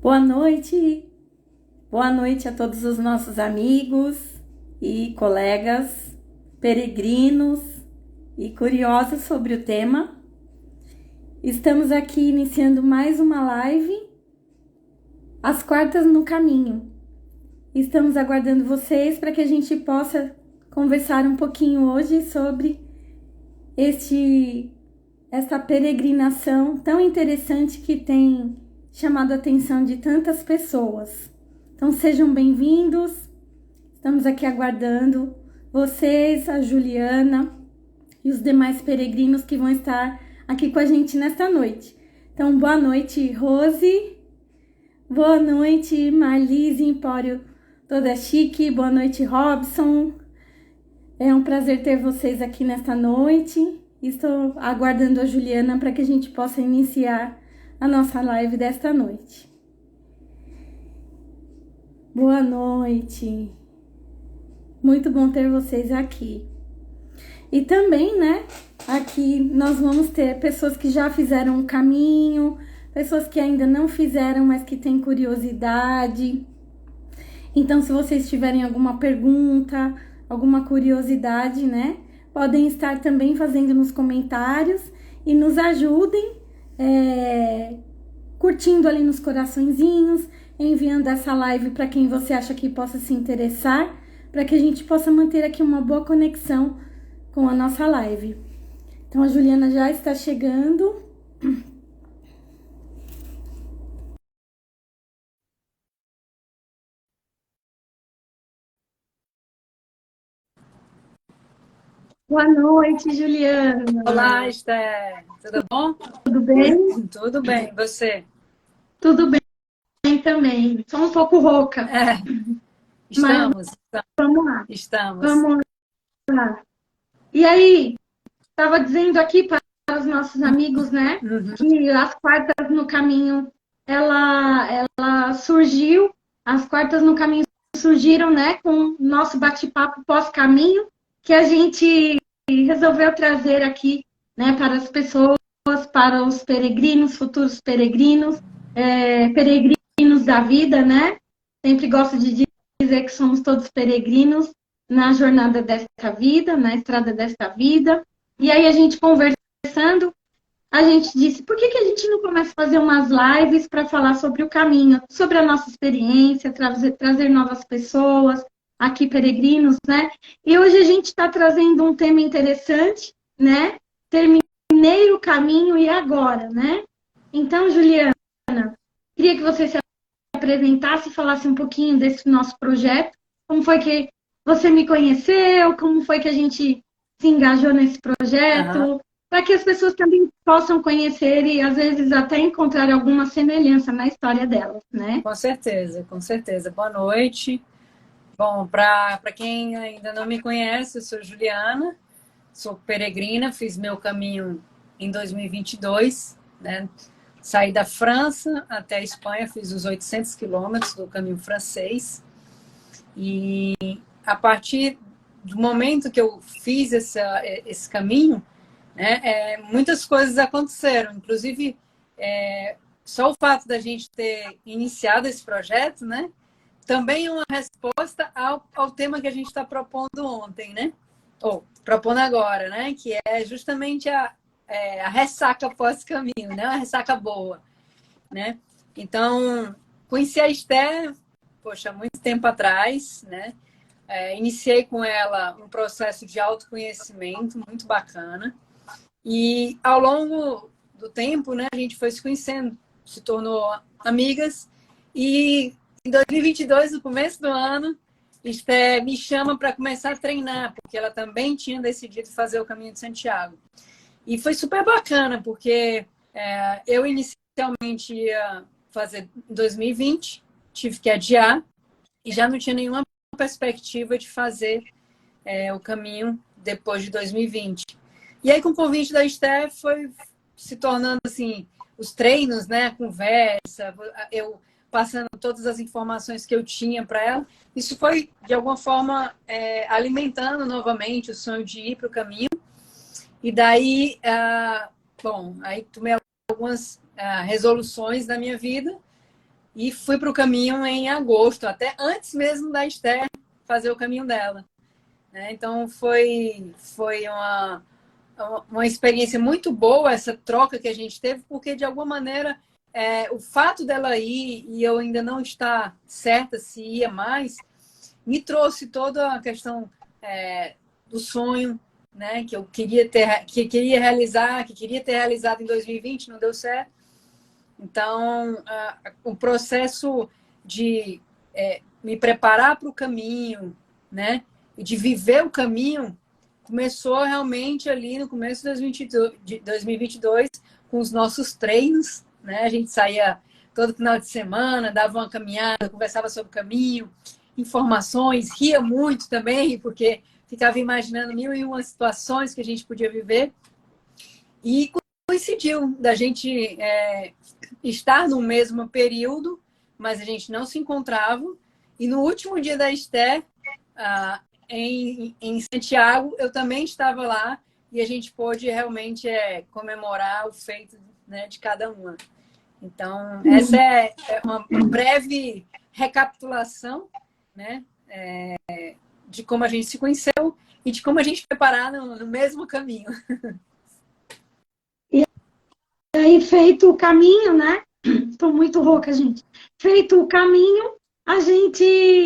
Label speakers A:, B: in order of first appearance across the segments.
A: Boa noite a todos os nossos amigos e colegas, peregrinos e curiosos sobre o tema. Estamos aqui iniciando mais uma live, às quartas no caminho. Estamos aguardando vocês para que a gente possa conversar um pouquinho hoje sobre esta peregrinação tão interessante que tem chamado a atenção de tantas pessoas. Então sejam bem-vindos, estamos aqui aguardando vocês, a Juliana e os demais peregrinos que vão estar aqui com a gente nesta noite. Então boa noite, Rose, boa noite, Marlise Empório Toda Chique, boa noite, Robson. É um prazer ter vocês aqui nesta noite. Estou aguardando a Juliana para que a gente possa iniciar a nossa live desta noite. Boa noite. Muito bom ter vocês aqui. E também, né, aqui nós vamos ter pessoas que já fizeram o caminho, pessoas que ainda não fizeram, mas que têm curiosidade. Então, se vocês tiverem alguma pergunta, alguma curiosidade, né, podem estar também fazendo nos comentários e nos ajudem curtindo ali nos coraçõezinhos, enviando essa live para quem você acha que possa se interessar, para que a gente possa manter aqui uma boa conexão com a nossa live. Então a Juliana já está chegando. Boa noite, Juliana.
B: Olá, Esther. Tudo bom?
A: Tudo bem?
B: Tudo bem. Você?
A: Tudo bem também. Só um pouco rouca.
B: Estamos.
A: Vamos lá.
B: Estamos.
A: Vamos lá. E aí, estava dizendo aqui para os nossos amigos, né, que as quartas no caminho, ela surgiu, as quartas no caminho surgiram, né, com o nosso bate-papo pós-caminho, que a gente resolveu trazer aqui, né, para as pessoas, para os peregrinos, futuros peregrinos, peregrinos da vida, né? Sempre gosto de dizer que somos todos peregrinos na jornada desta vida, na estrada desta vida. E aí a gente conversando, a gente disse, por que a gente não começa a fazer umas lives para falar sobre o caminho, sobre a nossa experiência, trazer novas pessoas, aqui peregrinos, né? E hoje a gente está trazendo um tema interessante, né? Terminei o caminho e agora, né? Então, Juliana, queria que você se apresentasse e falasse um pouquinho desse nosso projeto. Como foi que você me conheceu? Como foi que a gente se engajou nesse projeto? Para que as pessoas também possam conhecer e, às vezes, até encontrar alguma semelhança na história delas, né?
B: Com certeza, com certeza. Boa noite. Bom, para quem ainda não me conhece, eu sou Juliana, sou peregrina, fiz meu caminho em 2022, né? Saí da França até a Espanha, fiz os 800 quilômetros do caminho francês. E a partir do momento que eu fiz esse caminho, né, muitas coisas aconteceram. Inclusive, só o fato da gente ter iniciado esse projeto, né, também é uma resposta ao tema que a gente está propondo ontem, né? Ou propondo agora, né? Que é justamente a ressaca pós-caminho, né? A ressaca boa, né? Então, conheci a Esther, poxa, muito tempo atrás, né? Iniciei com ela um processo de autoconhecimento muito bacana. E ao longo do tempo, né? A gente foi se conhecendo, se tornou amigas. E em 2022, no começo do ano, Esther me chama para começar a treinar, porque ela também tinha decidido fazer o Caminho de Santiago. E foi super bacana, porque eu inicialmente ia fazer em 2020, tive que adiar, e já não tinha nenhuma perspectiva de fazer o caminho depois de 2020. E aí, com o convite da Esther, foi se tornando assim, os treinos, né, a conversa, eu passando todas as informações que eu tinha para ela. Isso foi, de alguma forma, alimentando novamente o sonho de ir para o caminho. E daí, aí tomei algumas resoluções na minha vida e fui para o caminho em agosto, até antes mesmo da Esther fazer o caminho dela, né? Então foi uma experiência muito boa essa troca que a gente teve, porque de alguma maneira o fato dela ir e eu ainda não estar certa se ia mais, me trouxe toda a questão do sonho, né, que eu queria que queria ter realizado em 2020, não deu certo. Então, o processo de me preparar para o caminho, né, e de viver o caminho, começou realmente ali no começo de 2022, com os nossos treinos, né? A gente saía todo final de semana, dava uma caminhada, conversava sobre o caminho, informações, ria muito também, porque ficava imaginando mil e uma situações que a gente podia viver. E coincidiu da gente estar no mesmo período, mas a gente não se encontrava. E no último dia da Esther, em Santiago, eu também estava lá e a gente pôde realmente comemorar o feito, né, de cada uma. Então, essa é uma breve recapitulação, né, de como a gente se conheceu e de como a gente foi parar no mesmo caminho.
A: E aí, feito o caminho, né? Estou muito rouca, gente. Feito o caminho, a gente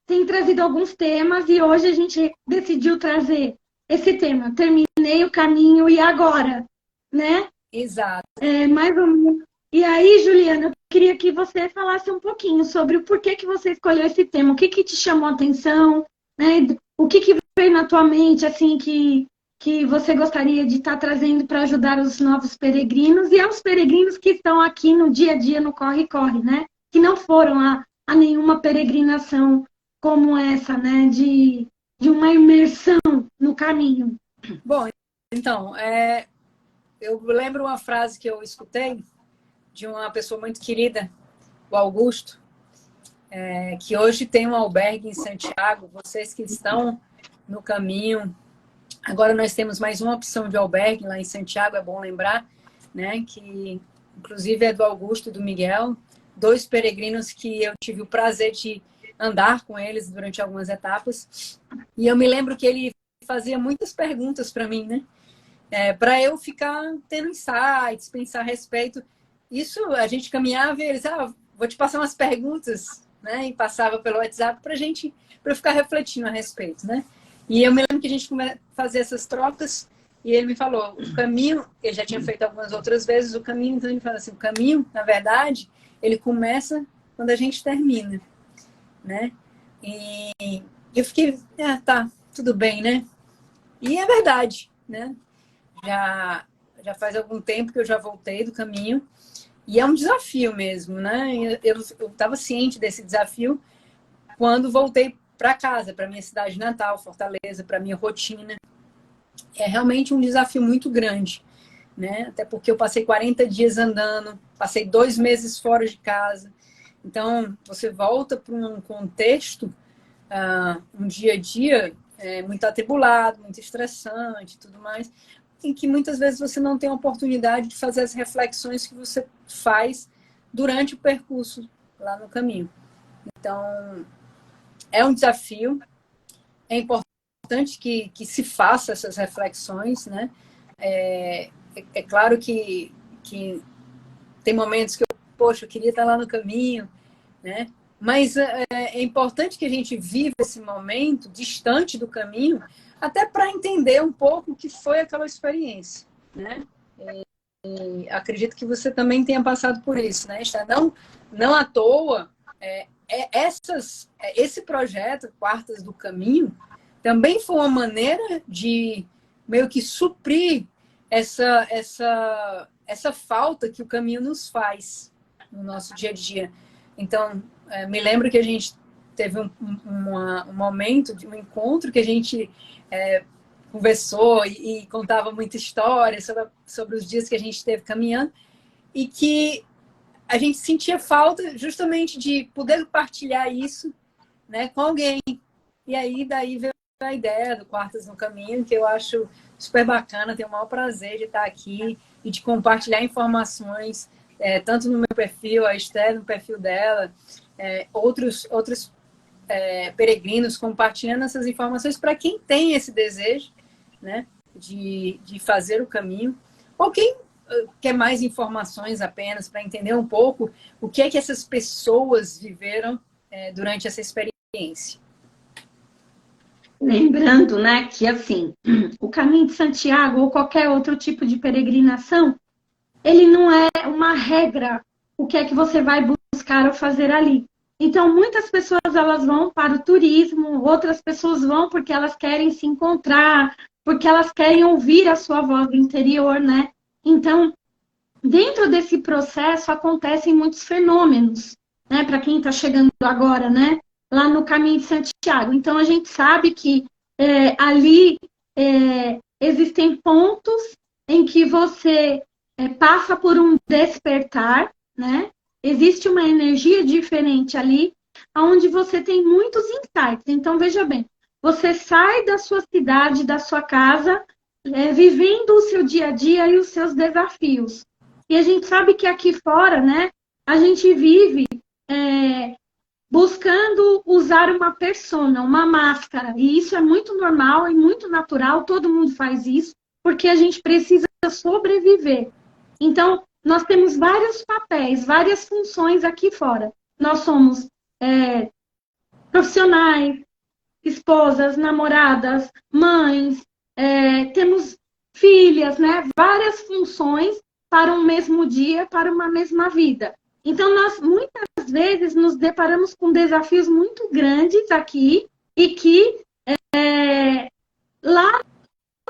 A: tem trazido alguns temas e hoje a gente decidiu trazer esse tema. Terminei o caminho e agora, né?
B: Exato.
A: Mais ou menos. E aí, Juliana, eu queria que você falasse um pouquinho sobre o porquê que você escolheu esse tema, o que que te chamou a atenção, né? O que que veio na tua mente, assim, que você gostaria de estar trazendo para ajudar os novos peregrinos e aos peregrinos que estão aqui no dia a dia, no corre-corre, né? Que não foram a nenhuma peregrinação como essa, né? De uma imersão no caminho.
B: Bom, então, eu lembro uma frase que eu escutei de uma pessoa muito querida, o Augusto, que hoje tem um albergue em Santiago. Vocês que estão no caminho, agora nós temos mais uma opção de albergue lá em Santiago, é bom lembrar, né, que inclusive é do Augusto e do Miguel, dois peregrinos que eu tive o prazer de andar com eles durante algumas etapas. E eu me lembro que ele fazia muitas perguntas para mim, né? Para eu ficar tendo insights, pensar a respeito. Isso, a gente caminhava e eles, vou te passar umas perguntas, né? E passava pelo WhatsApp para eu ficar refletindo a respeito, né? E eu me lembro que a gente fazia essas trocas e ele me falou, o caminho, ele já tinha feito algumas outras vezes o caminho, então ele falou assim, o caminho, na verdade, ele começa quando a gente termina, né? E eu fiquei, tá, tudo bem, né? E é verdade, né? Já faz algum tempo que eu já voltei do caminho e é um desafio mesmo, né? Eu estava ciente desse desafio quando voltei para casa, para minha cidade natal, Fortaleza, para minha rotina. É realmente um desafio muito grande, né? Até porque eu passei 40 dias andando, passei 2 meses fora de casa. Então, você volta para um contexto, um dia a dia muito atribulado, muito estressante e tudo mais, em que muitas vezes você não tem a oportunidade de fazer as reflexões que você faz durante o percurso lá no caminho. Então, é um desafio, é importante que se faça essas reflexões, né? Claro que tem momentos que eu queria estar lá no caminho, né? Mas é importante que a gente viva esse momento distante do caminho, até para entender um pouco o que foi aquela experiência, né? E acredito que você também tenha passado por isso, né? Não à toa, esse projeto, Quartas do Caminho, também foi uma maneira de meio que suprir essa falta que o caminho nos faz no nosso dia a dia. Então, me lembro que a gente teve um momento de um encontro que a gente conversou e contava muita história sobre os dias que a gente teve caminhando e que a gente sentia falta justamente de poder partilhar isso, né, com alguém. E aí daí veio a ideia do Quartas no Caminho, que eu acho super bacana, tenho o maior prazer de estar aqui e de compartilhar informações tanto no meu perfil, a Esther no perfil dela, outros peregrinos compartilhando essas informações para quem tem esse desejo, né, de fazer o caminho, ou quem quer mais informações apenas para entender um pouco o que é que essas pessoas viveram durante essa experiência.
A: Lembrando, né, que assim, o Caminho de Santiago ou qualquer outro tipo de peregrinação, ele não é uma regra, o que é que você vai buscar ou fazer ali. Então, muitas pessoas elas vão para o turismo, outras pessoas vão porque elas querem se encontrar, porque elas querem ouvir a sua voz do interior, né? Então, dentro desse processo acontecem muitos fenômenos, né? Para quem está chegando agora, né? Lá no Caminho de Santiago. Então, a gente sabe que ali existem pontos em que você passa por um despertar, né? Existe uma energia diferente ali, onde você tem muitos insights. Então, veja bem, você sai da sua cidade, da sua casa, vivendo o seu dia a dia e os seus desafios. E a gente sabe que aqui fora, né, a gente vive buscando usar uma persona, uma máscara. E isso é muito normal e muito natural, todo mundo faz isso, porque a gente precisa sobreviver. Então, nós temos vários papéis, várias funções aqui fora. Nós somos profissionais, esposas, namoradas, mães, temos filhas, né? Várias funções para um mesmo dia, para uma mesma vida. Então, nós muitas vezes nos deparamos com desafios muito grandes aqui e que lá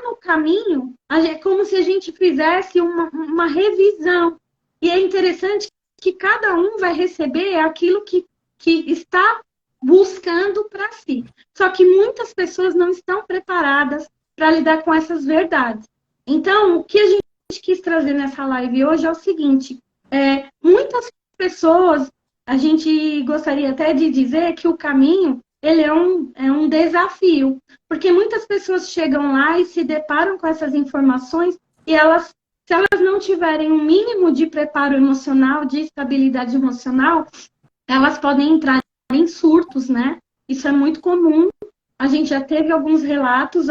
A: no caminho é como se a gente fizesse uma revisão. E é interessante que cada um vai receber aquilo que está buscando para si. Só que muitas pessoas não estão preparadas para lidar com essas verdades. Então, o que a gente quis trazer nessa live hoje é o seguinte: muitas pessoas, a gente gostaria até de dizer que o caminho ele é um desafio, porque muitas pessoas chegam lá e se deparam com essas informações e se elas não tiverem um mínimo de preparo emocional, de estabilidade emocional, elas podem entrar em surtos, né? Isso é muito comum. A gente já teve alguns relatos,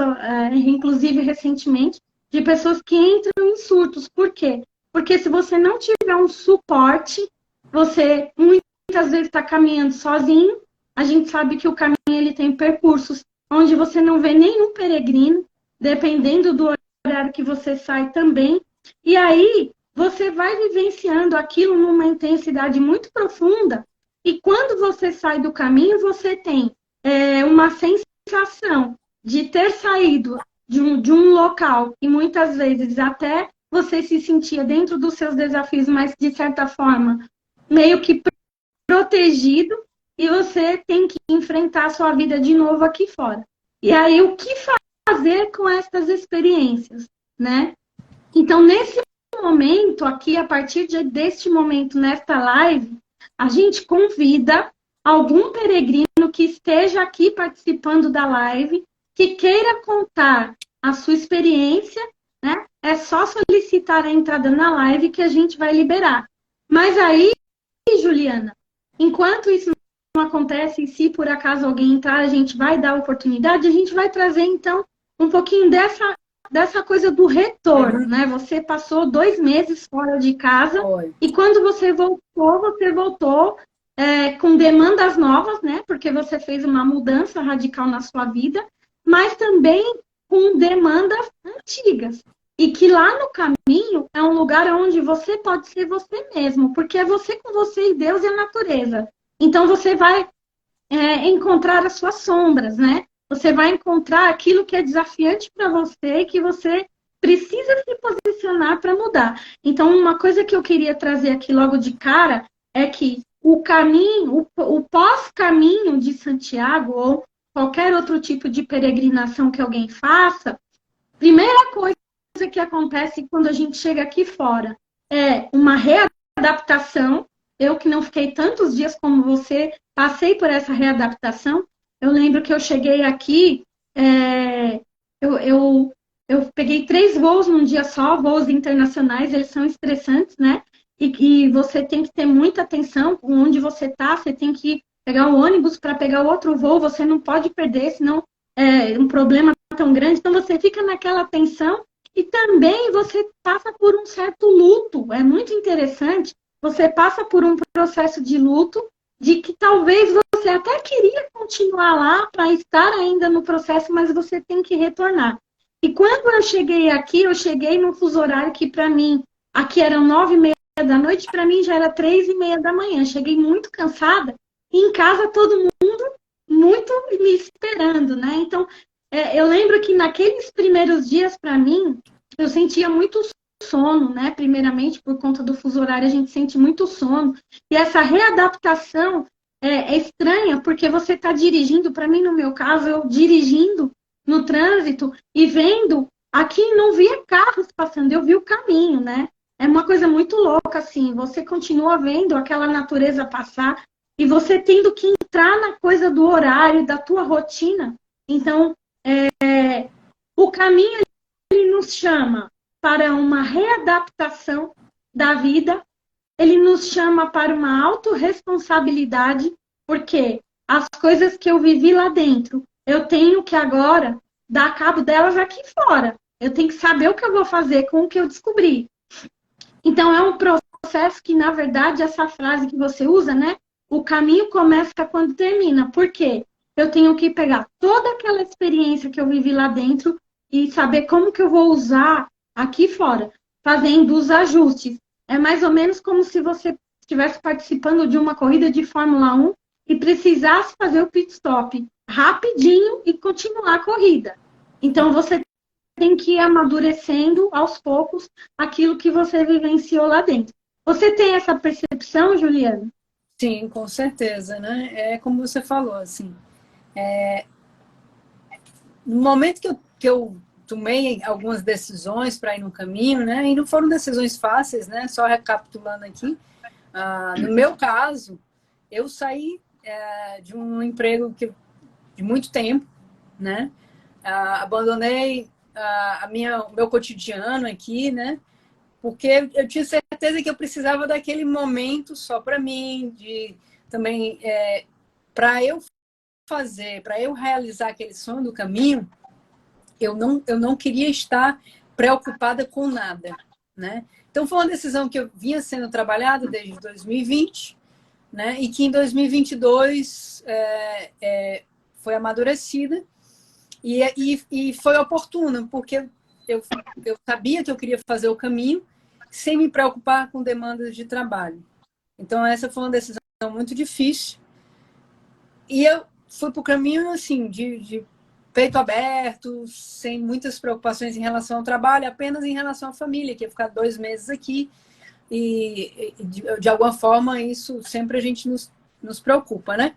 A: inclusive recentemente, de pessoas que entram em surtos. Por quê? Porque se você não tiver um suporte, você muitas vezes está caminhando sozinho. A gente sabe que o caminho ele tem percursos onde você não vê nenhum peregrino, dependendo do horário que você sai também. E aí você vai vivenciando aquilo numa intensidade muito profunda. E quando você sai do caminho, você tem uma sensação de ter saído de um local e muitas vezes até você se sentia dentro dos seus desafios, mas de certa forma meio que protegido, e você tem que enfrentar a sua vida de novo aqui fora. E aí, o que fazer com essas experiências, né? Então, nesse momento aqui, a partir deste momento, nesta live, a gente convida algum peregrino que esteja aqui participando da live, que queira contar a sua experiência, né? É só solicitar a entrada na live que a gente vai liberar. Mas aí, Juliana, enquanto isso não acontece, e se por acaso alguém entrar, a gente vai dar oportunidade, a gente vai trazer, então, um pouquinho dessa coisa do retorno, né? Você passou 2 meses fora de casa.
B: Oi.
A: E quando você voltou com demandas novas, né? Porque você fez uma mudança radical na sua vida, mas também com demandas antigas. E que lá no caminho é um lugar onde você pode ser você mesmo, porque é você com você e Deus e a natureza. Então você vai encontrar as suas sombras, né? Você vai encontrar aquilo que é desafiante para você e que você precisa se posicionar para mudar. Então, uma coisa que eu queria trazer aqui logo de cara é que o caminho, o pós-caminho de Santiago, ou qualquer outro tipo de peregrinação que alguém faça, primeira coisa que acontece quando a gente chega aqui fora é uma readaptação. Eu que não fiquei tantos dias como você, passei por essa readaptação. Eu lembro que eu cheguei aqui, eu peguei 3 voos num dia só, voos internacionais, eles são estressantes, né? e você tem que ter muita atenção onde você está, você tem que pegar o ônibus para pegar o outro voo, você não pode perder, senão é um problema tão grande. Então você fica naquela tensão e também você passa por um certo luto. É muito interessante. Você passa por um processo de luto de que talvez você até queria continuar lá para estar ainda no processo, mas você tem que retornar. E quando eu cheguei aqui, eu cheguei num fuso horário que para mim, aqui eram 9h30 da noite, para mim já era 3h30 da manhã. Cheguei muito cansada e em casa todo mundo muito me esperando, né? Então, eu lembro que naqueles primeiros dias, para mim, eu sentia muito sono, né? Primeiramente, por conta do fuso horário, a gente sente muito sono. E essa readaptação é estranha, porque você está dirigindo, para mim, no meu caso, eu dirigindo no trânsito e vendo, aqui não via carros passando, eu vi o caminho, né? É uma coisa muito louca, assim, você continua vendo aquela natureza passar e você tendo que entrar na coisa do horário, da tua rotina. Então, o caminho, ele nos chama para uma readaptação da vida, ele nos chama para uma autorresponsabilidade, porque as coisas que eu vivi lá dentro, eu tenho que agora dar cabo delas aqui fora. Eu tenho que saber o que eu vou fazer com o que eu descobri. Então, é um processo que, na verdade, essa frase que você usa, né? O caminho começa quando termina. Por quê? Eu tenho que pegar toda aquela experiência que eu vivi lá dentro e saber como que eu vou usar aqui fora, fazendo os ajustes. É mais ou menos como se você estivesse participando de uma corrida de Fórmula 1 e precisasse fazer o pit stop rapidinho e continuar a corrida. Então, você tem que ir amadurecendo aos poucos aquilo que você vivenciou lá dentro. Você tem essa percepção, Juliana?
B: Sim, com certeza, né? É como você falou, assim, no momento que eu tomei algumas decisões para ir no caminho, né? E não foram decisões fáceis, né? Só recapitulando aqui, no meu caso, eu saí de um emprego de muito tempo, né? Abandonei o meu cotidiano aqui, né? Porque eu tinha certeza que eu precisava daquele momento só para mim, de também para eu fazer, para eu realizar aquele sonho do caminho, eu não queria estar preocupada com nada, né? Então foi uma decisão que eu vinha sendo trabalhada desde 2020, né? E que em 2022 foi amadurecida e foi oportuna, porque eu sabia que eu queria fazer o caminho sem me preocupar com demandas de trabalho. Então essa foi uma decisão muito difícil e eu fui para o caminho assim de peito aberto, sem muitas preocupações em relação ao trabalho, apenas em relação à família, que ia ficar 2 meses aqui e de alguma forma isso sempre a gente nos preocupa, né?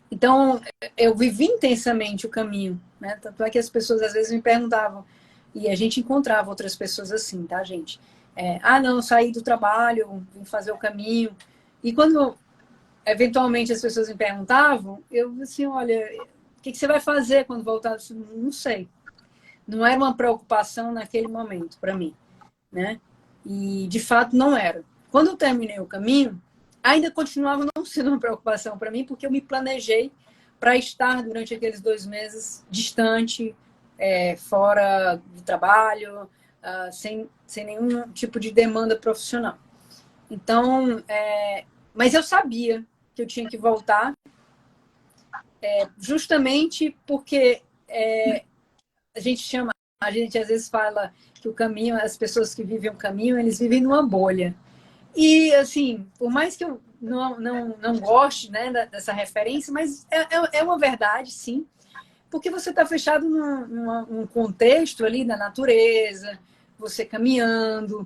B: Então eu vivi intensamente o caminho, né? Tanto é que as pessoas às vezes me perguntavam, e a gente encontrava outras pessoas assim, tá, gente? Não, saí do trabalho, vim fazer o caminho. E quando eventualmente as pessoas me perguntavam, eu assim, olha, o que você vai fazer quando voltar? Eu não sei. Não era uma preocupação naquele momento para mim, né? E de fato não era. Quando eu terminei o caminho, ainda continuava não sendo uma preocupação para mim, porque eu me planejei para estar durante aqueles 2 meses distante, fora do trabalho, sem nenhum tipo de demanda profissional. Então, mas eu sabia que eu tinha que voltar, justamente porque a gente às vezes fala que o caminho, as pessoas que vivem o caminho, eles vivem numa bolha. E, assim, por mais que eu não goste, né, dessa referência, mas é uma verdade, sim, porque você está fechado num contexto ali da natureza, você caminhando,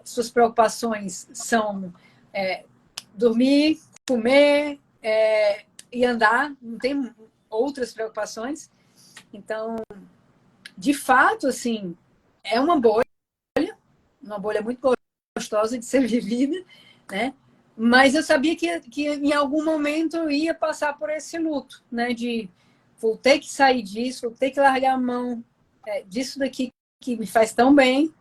B: suas preocupações são dormir, comer e andar, não tem outras preocupações. Então, de fato, assim, é uma bolha muito gostosa de ser vivida, né? Mas eu sabia que em algum momento eu ia passar por esse luto, né? Vou ter que sair disso, vou ter que largar a mão disso daqui que me faz tão bem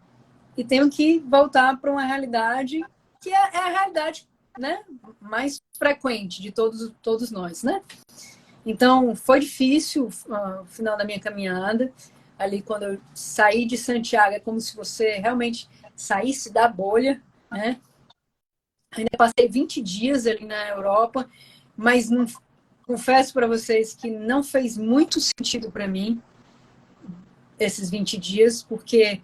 B: e tenho que voltar para uma realidade que é a realidade, né, mais frequente de todos nós, né? Então, foi difícil o final da minha caminhada. Ali, quando eu saí de Santiago, é como se você realmente saísse da bolha, né? Ainda passei 20 dias ali na Europa, mas não, confesso para vocês que não fez muito sentido para mim esses 20 dias, porque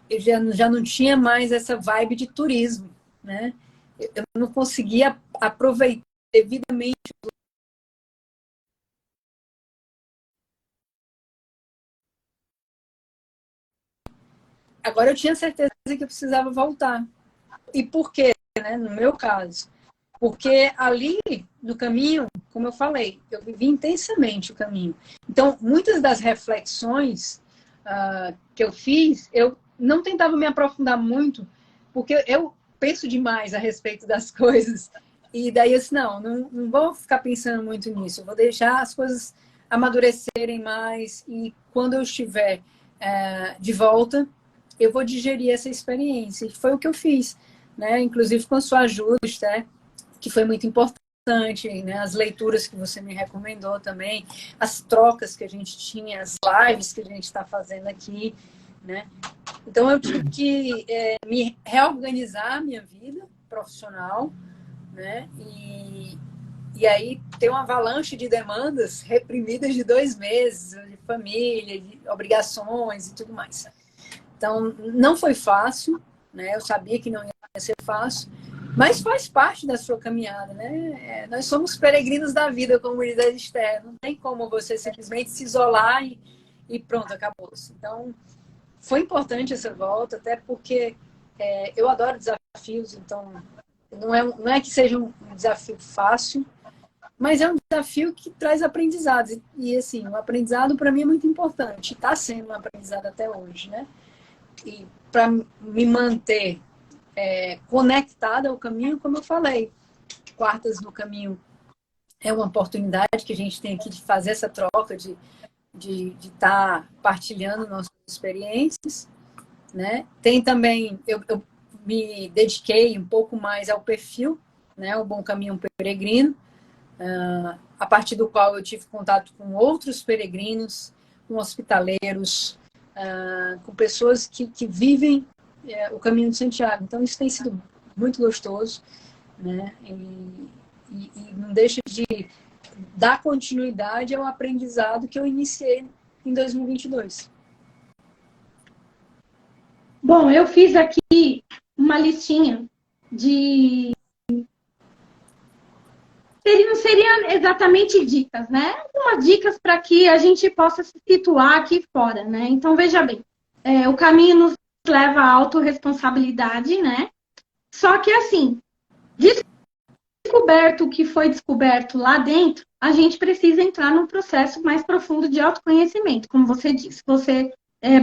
B: eu já não tinha mais essa vibe de turismo, né? Eu não conseguia aproveitar devidamente. Agora eu tinha certeza que eu precisava voltar. E por quê, né? No meu caso. Porque ali, no caminho, como eu falei, eu vivi intensamente o caminho. Então, muitas das reflexões que eu fiz, eu não tentava me aprofundar muito, porque eu penso demais a respeito das coisas. E daí eu disse, não vou ficar pensando muito nisso. Eu vou deixar as coisas amadurecerem mais. E quando eu estiver de volta, eu vou digerir essa experiência. E foi o que eu fiz, né? Inclusive com a sua ajuda, né? Que foi muito importante, né? As leituras que você me recomendou também, as trocas que a gente tinha, as lives que a gente está fazendo aqui, né? Então eu tive que me reorganizar a minha vida profissional, né? E aí tem uma avalanche de demandas reprimidas de 2 meses, de família, de obrigações e tudo mais. Então não foi fácil, né? Eu sabia que não ia ser fácil, mas faz parte da sua caminhada, né? Nós somos peregrinos da vida, como diz a Esther. Não tem como você simplesmente se isolar e pronto, acabou-se. Então, foi importante essa volta, até porque eu adoro desafios, então não é que seja um desafio fácil, mas é um desafio que traz aprendizados. E assim, o aprendizado para mim é muito importante. Está sendo um aprendizado até hoje, né? E para me manter conectada ao caminho, como eu falei, Quartas no Caminho é uma oportunidade que a gente tem aqui de fazer essa troca, de estar partilhando nossas experiências, né? Tem também, eu me dediquei um pouco mais ao perfil, né? O Bom Caminho Peregrino, a partir do qual eu tive contato com outros peregrinos, com hospitaleiros, com pessoas que vivem o caminho de Santiago. Então, isso tem sido muito gostoso, né? E não deixa de dar continuidade ao aprendizado que eu iniciei em 2022.
A: Bom, eu fiz aqui uma listinha de... Não seriam exatamente dicas, né? Algumas dicas para que a gente possa se situar aqui fora, né? Então, veja bem, o caminho nos leva à autorresponsabilidade, né? Só que, assim, descoberto o que foi descoberto lá dentro, a gente precisa entrar num processo mais profundo de autoconhecimento, como você disse. Você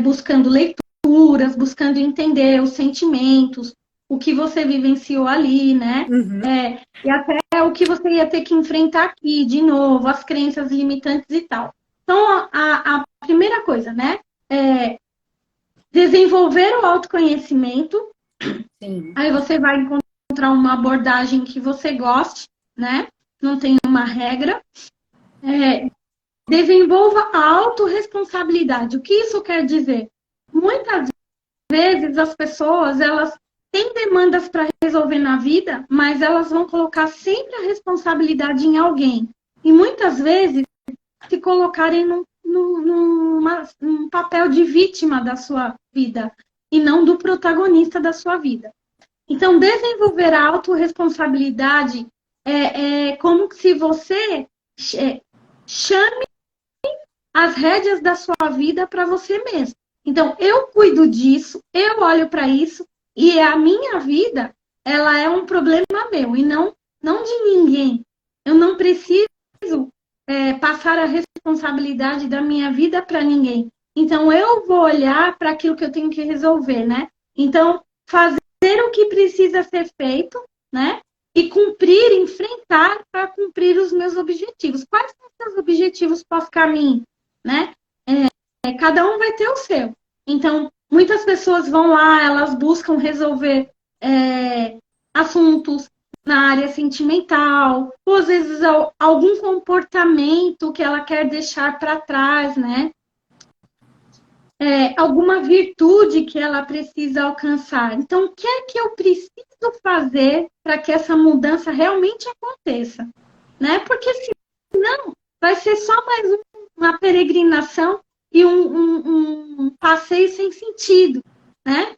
A: buscando leituras, buscando entender os sentimentos, o que você vivenciou ali, né?
B: Uhum.
A: E até o que você ia ter que enfrentar aqui, de novo, as crenças limitantes e tal. Então, a primeira coisa, né? Desenvolver o autoconhecimento.
B: Sim.
A: Aí você vai encontrar uma abordagem que você goste, né? Não tem uma regra. Desenvolva a autorresponsabilidade. O que isso quer dizer? Muitas vezes as pessoas, elas têm demandas para resolver na vida, mas elas vão colocar sempre a responsabilidade em alguém. E muitas vezes se colocarem num papel de vítima da sua vida e não do protagonista da sua vida. Então, desenvolver a autorresponsabilidade é como se você chame as rédeas da sua vida para você mesmo. Então, eu cuido disso, eu olho para isso, e a minha vida, ela é um problema meu, e não de ninguém. Eu não preciso passar a responsabilidade da minha vida para ninguém. Então, eu vou olhar para aquilo que eu tenho que resolver, né? Então, fazer o que precisa ser feito, né? E cumprir, enfrentar para cumprir os meus objetivos. Quais são os seus objetivos pós-caminho, né? Cada um vai ter o seu. Então, Muitas pessoas vão lá, elas buscam resolver assuntos na área sentimental, ou às vezes algum comportamento que ela quer deixar para trás, né? Alguma virtude que ela precisa alcançar. Então, o que é que eu preciso fazer para que essa mudança realmente aconteça? Né? Porque senão vai ser só mais uma peregrinação e um passeio sem sentido, né?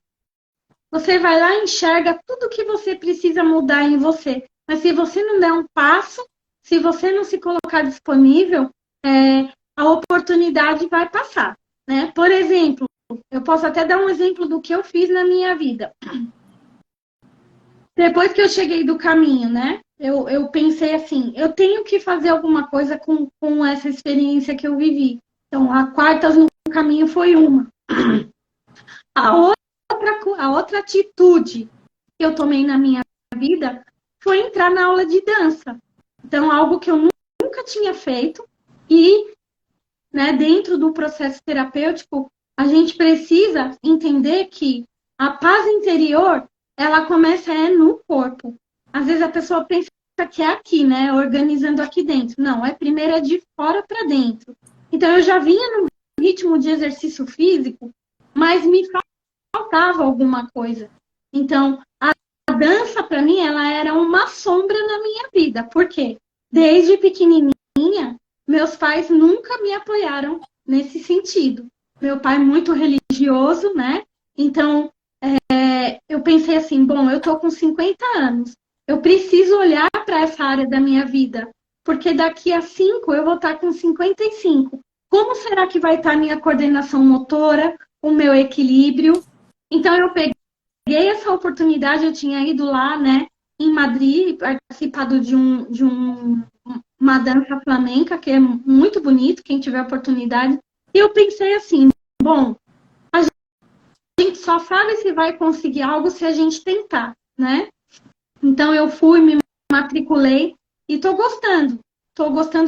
A: Você vai lá e enxerga tudo que você precisa mudar em você. Mas se você não der um passo, se você não se colocar disponível, a oportunidade vai passar, né? Por exemplo, eu posso até dar um exemplo do que eu fiz na minha vida. Depois que eu cheguei do caminho, né? Eu pensei assim, eu tenho que fazer alguma coisa com essa experiência que eu vivi. Então, a Quartas no Caminho foi uma. A outra atitude que eu tomei na minha vida foi entrar na aula de dança. Então, algo que eu nunca tinha feito e, né, dentro do processo terapêutico, a gente precisa entender que a paz interior, ela começa no corpo. Às vezes a pessoa pensa que é aqui, né, organizando aqui dentro. Não, primeiro é de fora para dentro. Então, eu já vinha no ritmo de exercício físico, mas me faltava alguma coisa. Então, a dança, para mim, ela era uma sombra na minha vida. Por quê? Desde pequenininha, meus pais nunca me apoiaram nesse sentido. Meu pai é muito religioso, né? Então, eu pensei assim, bom, eu tô com 50 anos. Eu preciso olhar para essa área da minha vida. Porque daqui a 5 eu vou estar com 55. Como será que vai estar a minha coordenação motora, o meu equilíbrio? Então, eu peguei essa oportunidade, eu tinha ido lá, né, em Madrid, participado de uma dança flamenca, que é muito bonito, quem tiver oportunidade. E eu pensei assim, bom, a gente só sabe se vai conseguir algo se a gente tentar, né? Então, eu fui, me matriculei e estou gostando,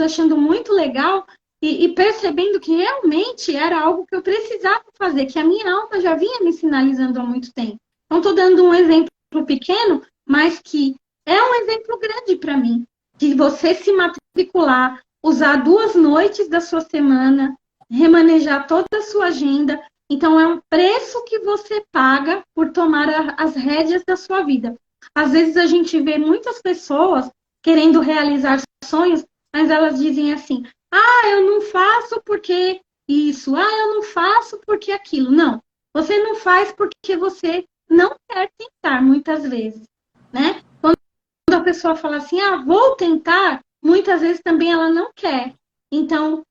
A: achando muito legal e percebendo que realmente era algo que eu precisava fazer, que a minha alma já vinha me sinalizando há muito tempo. Então, estou dando um exemplo pequeno, mas que é um exemplo grande para mim. De você se matricular, usar 2 noites da sua semana, remanejar toda a sua agenda. Então, é um preço que você paga por tomar as rédeas da sua vida. Às vezes, a gente vê muitas pessoas querendo realizar sonhos, mas elas dizem assim, eu não faço porque isso, eu não faço porque aquilo. Não, você não faz porque você não quer tentar, muitas vezes, né? Quando a pessoa fala assim, vou tentar, muitas vezes também ela não quer. Então,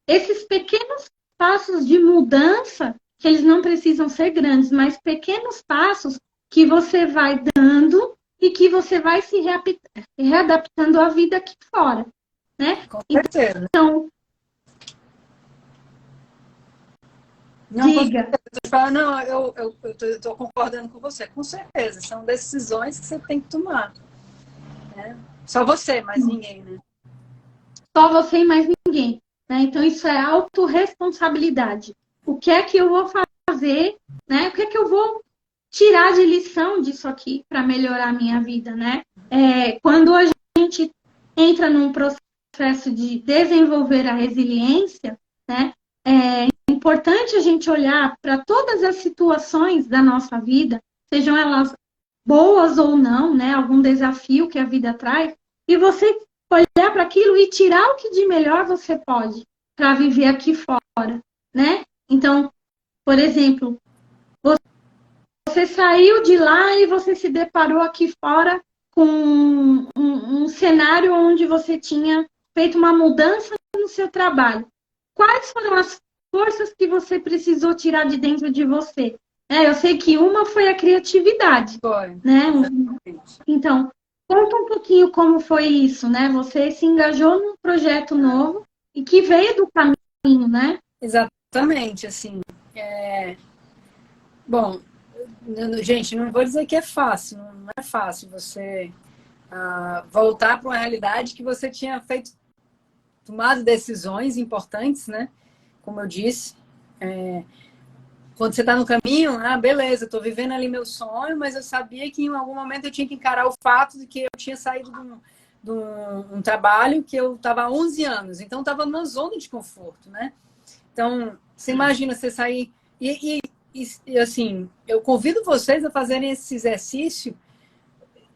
A: esses pequenos passos de mudança, que eles não precisam ser grandes, mas pequenos passos que você vai dando e que você vai se readaptando à vida aqui fora, né?
B: Com certeza.
A: Então,
B: Não,
A: diga.
B: Não, eu estou concordando com você, com certeza. São decisões que você tem que tomar. Né? Só você, mais ninguém, né?
A: Só você e mais ninguém. Né? Então, isso é autorresponsabilidade. O que é que eu vou fazer? Né? O que é que eu vou tirar de lição disso aqui para melhorar a minha vida? Né? Quando a gente entra num processo de desenvolver a resiliência, né? É importante a gente olhar para todas as situações da nossa vida, sejam elas boas ou não, né? Algum desafio que a vida traz, e você olhar para aquilo e tirar o que de melhor você pode para viver aqui fora, né? Então, por exemplo, você saiu de lá e você se deparou aqui fora com um cenário onde você tinha feito uma mudança no seu trabalho. Quais foram as forças que você precisou tirar de dentro de você? Eu sei que uma foi a criatividade.
B: Foi.
A: Né? Então, conta um pouquinho como foi isso, né? Você se engajou num projeto novo e que veio do caminho, né?
B: Exatamente, assim. Bom, gente, não vou dizer que é fácil, não é fácil você voltar para uma realidade que você tinha tomado decisões importantes, né? Como eu disse, quando você está no caminho, beleza, estou vivendo ali meu sonho, mas eu sabia que em algum momento eu tinha que encarar o fato de que eu tinha saído de um trabalho que eu estava há 11 anos, então estava numa zona de conforto, né? Então, você imagina você sair... E assim, eu convido vocês a fazerem esse exercício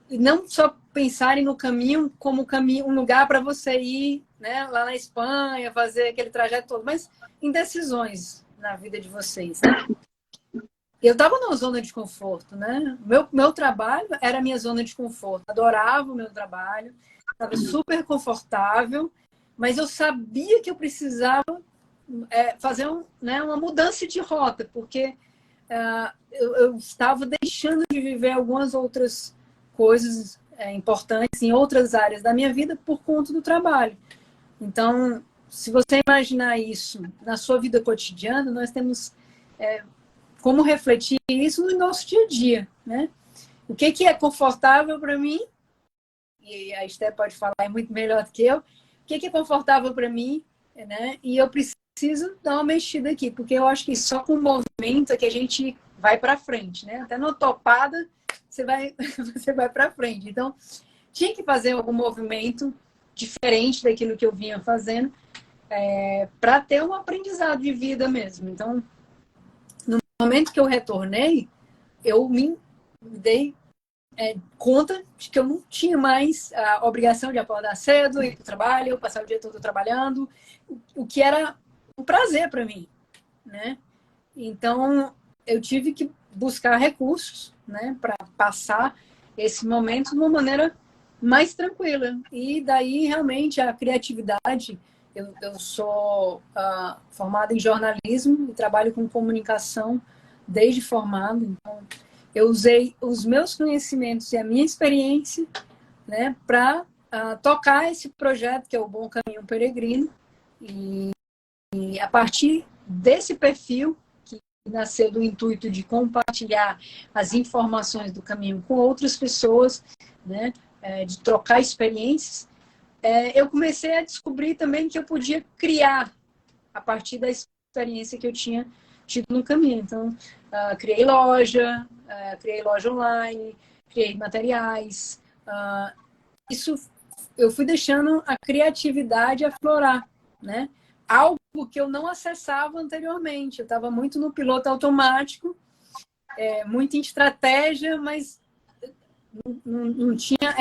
B: e não só pensarem no caminho como um lugar para você ir, né, lá na Espanha, fazer aquele trajeto todo, mas em decisões na vida de vocês, né? Eu estava numa zona de conforto, né? Meu trabalho era a minha zona de conforto. Adorava o meu trabalho, estava super confortável, mas eu sabia que eu precisava fazer uma mudança de rota, porque eu estava deixando de viver algumas outras coisas importantes em outras áreas da minha vida por conta do trabalho. Então, se você imaginar isso na sua vida cotidiana, nós temos como refletir isso no nosso dia a dia, né? O que é confortável para mim, e a Esté pode falar muito melhor do que eu, o que é confortável para mim, né? E eu preciso dar uma mexida aqui, porque eu acho que só com o movimento é que a gente vai para frente, né? Até na topada você vai para frente. Então, tinha que fazer algum movimento diferente daquilo que eu vinha fazendo para ter um aprendizado de vida mesmo. Então, no momento que eu retornei, eu me dei conta de que eu não tinha mais a obrigação de acordar cedo, ir para o trabalho, passar o dia todo trabalhando, o que era um prazer para mim, né? Então, eu tive que buscar recursos, né, para passar esse momento de uma maneira mais tranquila. E daí, realmente, a criatividade... Eu sou formada em jornalismo e trabalho com comunicação desde formado. Então, eu usei os meus conhecimentos e a minha experiência, né, para tocar esse projeto que é o Bom Caminho Peregrino. E a partir desse perfil, que nasceu do intuito de compartilhar as informações do caminho com outras pessoas, né, de trocar experiências, eu comecei a descobrir também que eu podia criar a partir da experiência que eu tinha tido no caminho. Então, criei loja online, criei materiais. Isso eu fui deixando a criatividade aflorar, né? Algo que eu não acessava anteriormente. Eu estava muito no piloto automático, muito em estratégia, mas não tinha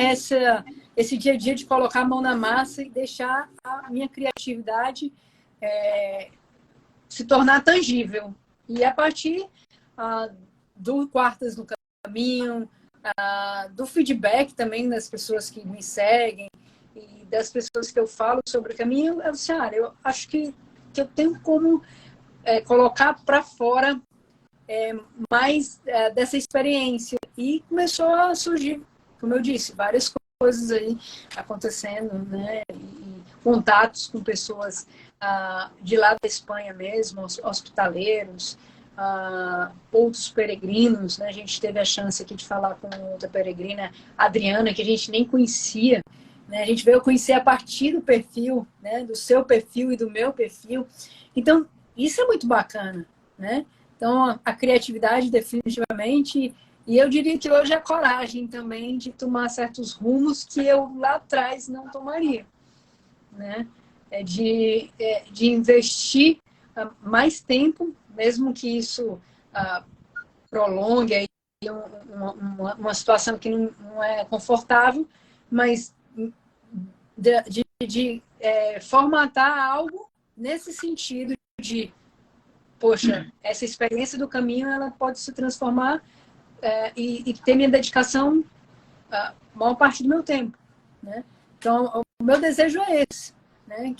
B: esse dia a dia de colocar a mão na massa e deixar a minha criatividade se tornar tangível. E a partir do Quartas no Caminho, do feedback também das pessoas que me seguem e das pessoas que eu falo sobre o caminho, eu acho que eu tenho como colocar para fora mais dessa experiência. E começou a surgir, como eu disse, várias coisas aí acontecendo, né? E contatos com pessoas de lá da Espanha mesmo, hospitaleiros, outros peregrinos, né? A gente teve a chance aqui de falar com outra peregrina, Adriana, que a gente nem conhecia, né? A gente veio conhecer a partir do perfil, né? Do seu perfil e do meu perfil. Então, isso é muito bacana, né? Então, a criatividade definitivamente, e eu diria que hoje a coragem também de tomar certos rumos que eu lá atrás não tomaria, né? De investir mais tempo, mesmo que isso prolongue aí uma situação que não é confortável, mas de formatar algo nesse sentido de, poxa, essa experiência do caminho ela pode se transformar e ter minha dedicação a maior parte do meu tempo, né? Então, o meu desejo é esse, né?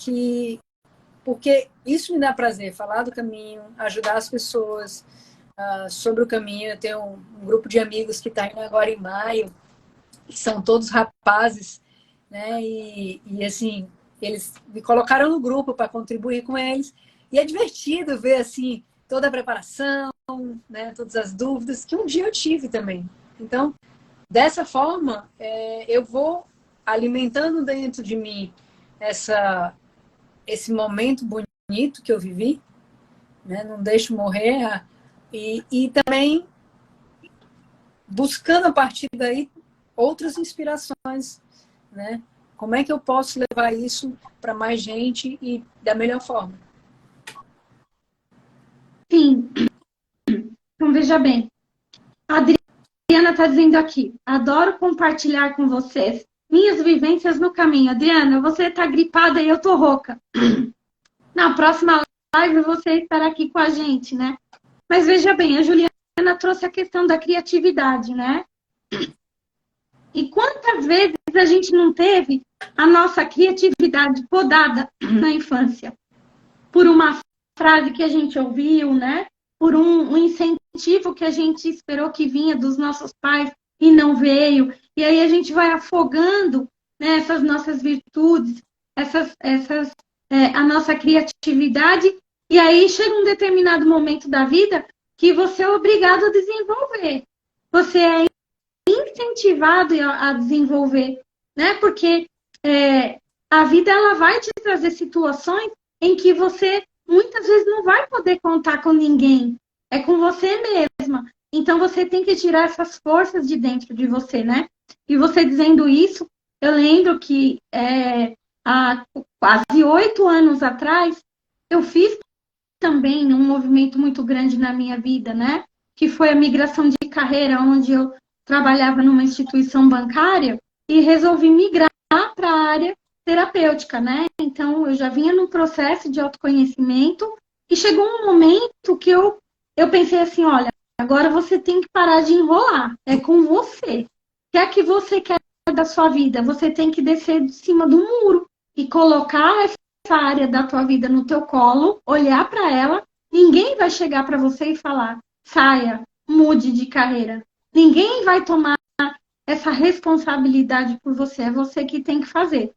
B: Porque isso me dá prazer, falar do caminho, ajudar as pessoas sobre o caminho. Eu tenho um grupo de amigos que está indo agora em maio, que são todos rapazes, né? E assim, eles me colocaram no grupo para contribuir com eles. E é divertido ver assim toda a preparação, né? Todas as dúvidas que um dia eu tive também. Então, dessa forma, eu vou alimentando dentro de mim esse momento bonito que eu vivi, né? Não deixo morrer E também buscando a partir daí outras inspirações, né? Como é que eu posso levar isso para mais gente e da melhor forma?
A: Sim. Então, veja bem. A Adriana está dizendo aqui, adoro compartilhar com vocês minhas vivências no caminho. Adriana, você está gripada e eu tô rouca. Na próxima live você estará aqui com a gente, né? Mas veja bem, a Juliana trouxe a questão da criatividade, né? E quantas vezes a gente não teve a nossa criatividade podada na infância? Por uma frase que a gente ouviu, né? Por um incentivo que a gente esperou que vinha dos nossos pais e não veio. E aí a gente vai afogando, né, essas nossas virtudes, a nossa criatividade. E aí chega um determinado momento da vida que você é obrigado a desenvolver. Você é incentivado a desenvolver, né? Porque a vida ela vai te trazer situações em que você muitas vezes não vai poder contar com ninguém. É com você mesma. Então você tem que tirar essas forças de dentro de você, né? E você dizendo isso, eu lembro que há quase 8 anos atrás, eu fiz também um movimento muito grande na minha vida, né? Que foi a migração de carreira, onde eu trabalhava numa instituição bancária e resolvi migrar para a área terapêutica, né? Então, eu já vinha num processo de autoconhecimento e chegou um momento que eu pensei assim, olha, agora você tem que parar de enrolar, é com você. O que é que você quer da sua vida? Você tem que descer de cima do muro e colocar essa área da tua vida no teu colo, olhar para ela, ninguém vai chegar para você e falar, saia, mude de carreira. Ninguém vai tomar essa responsabilidade por você, é você que tem que fazer.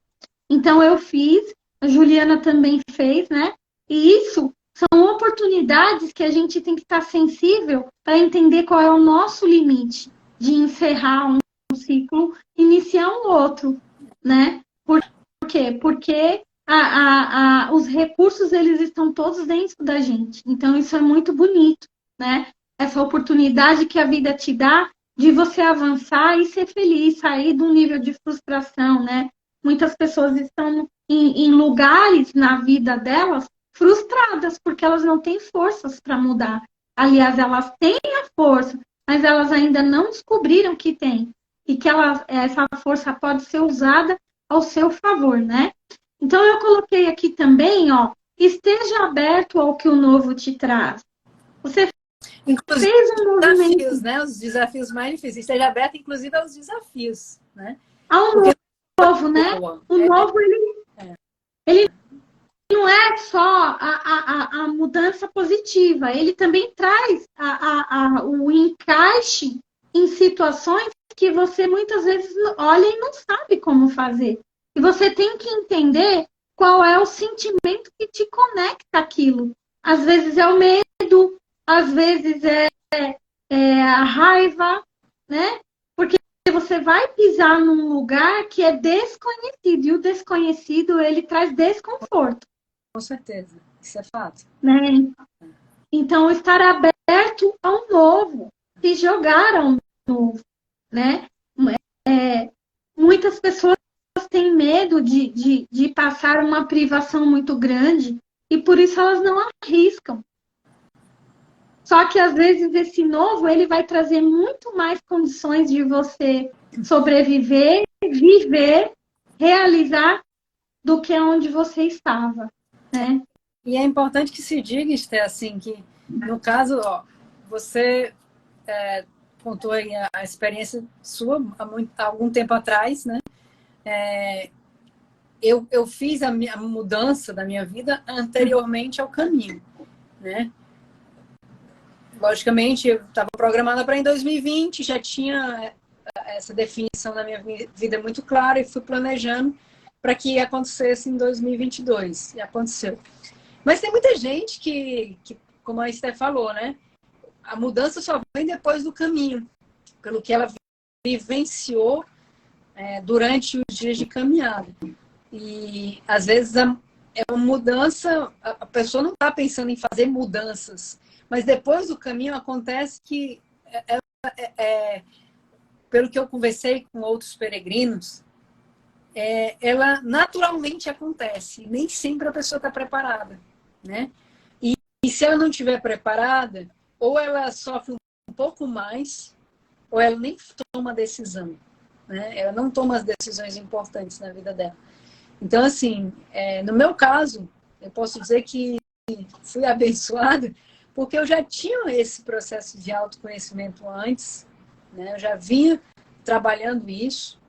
A: Então eu fiz, a Juliana também fez, né? E isso são oportunidades que a gente tem que estar sensível para entender qual é o nosso limite de encerrar um ciclo, iniciar um outro, né? Por quê? Porque os recursos eles estão todos dentro da gente. Então isso é muito bonito, né? Essa oportunidade que a vida te dá de você avançar e ser feliz, sair de um nível de frustração, né? Muitas pessoas estão em lugares na vida delas frustradas porque elas não têm forças para mudar. Aliás, elas têm a força, mas elas ainda não descobriram que têm e que essa força pode ser usada ao seu favor, né? Então eu coloquei aqui também, ó, esteja aberto ao que o novo te traz. Você
B: inclusive,
A: fez um movimento,
B: desafios, né? Os desafios mais difíceis. Esteja aberto, inclusive, aos desafios, né?
A: ao
B: Porque
A: novo, né? O novo, ele não é só a mudança positiva, ele também traz o encaixe em situações que você muitas vezes olha e não sabe como fazer. E você tem que entender qual é o sentimento que te conecta àquilo. Às vezes é o medo, às vezes é a raiva, né? Porque você vai pisar num lugar que é desconhecido, e o desconhecido, ele traz desconforto.
B: Com certeza, isso é fato.
A: Né? Então, estar aberto ao novo, se jogar ao novo, né? Muitas pessoas têm medo de passar uma privação muito grande e por isso elas não arriscam. Só que às vezes esse novo ele vai trazer muito mais condições de você sobreviver, viver, realizar do que onde você estava, né?
B: E é importante que se diga, Esté, assim, que no caso, ó, você contou aí a experiência sua há algum tempo atrás, né? Eu fiz a mudança da minha vida anteriormente ao caminho, né? Logicamente, eu estava programada para em 2020, já tinha essa definição na minha vida muito clara e fui planejando para que acontecesse em 2022. E aconteceu. Mas tem muita gente que como a Esté falou, né? A mudança só vem depois do caminho, pelo que ela vivenciou durante os dias de caminhada. E, às vezes, é uma mudança, a pessoa não está pensando em fazer mudanças, mas depois do caminho acontece que, pelo que eu conversei com outros peregrinos, ela naturalmente acontece. Nem sempre a pessoa está preparada, né? E se ela não estiver preparada, ou ela sofre um pouco mais, ou ela nem toma decisão, né? Ela não toma as decisões importantes na vida dela. Então, assim, no meu caso, eu posso dizer que fui abençoada porque eu já tinha esse processo de autoconhecimento antes, né? Eu já vinha trabalhando isso,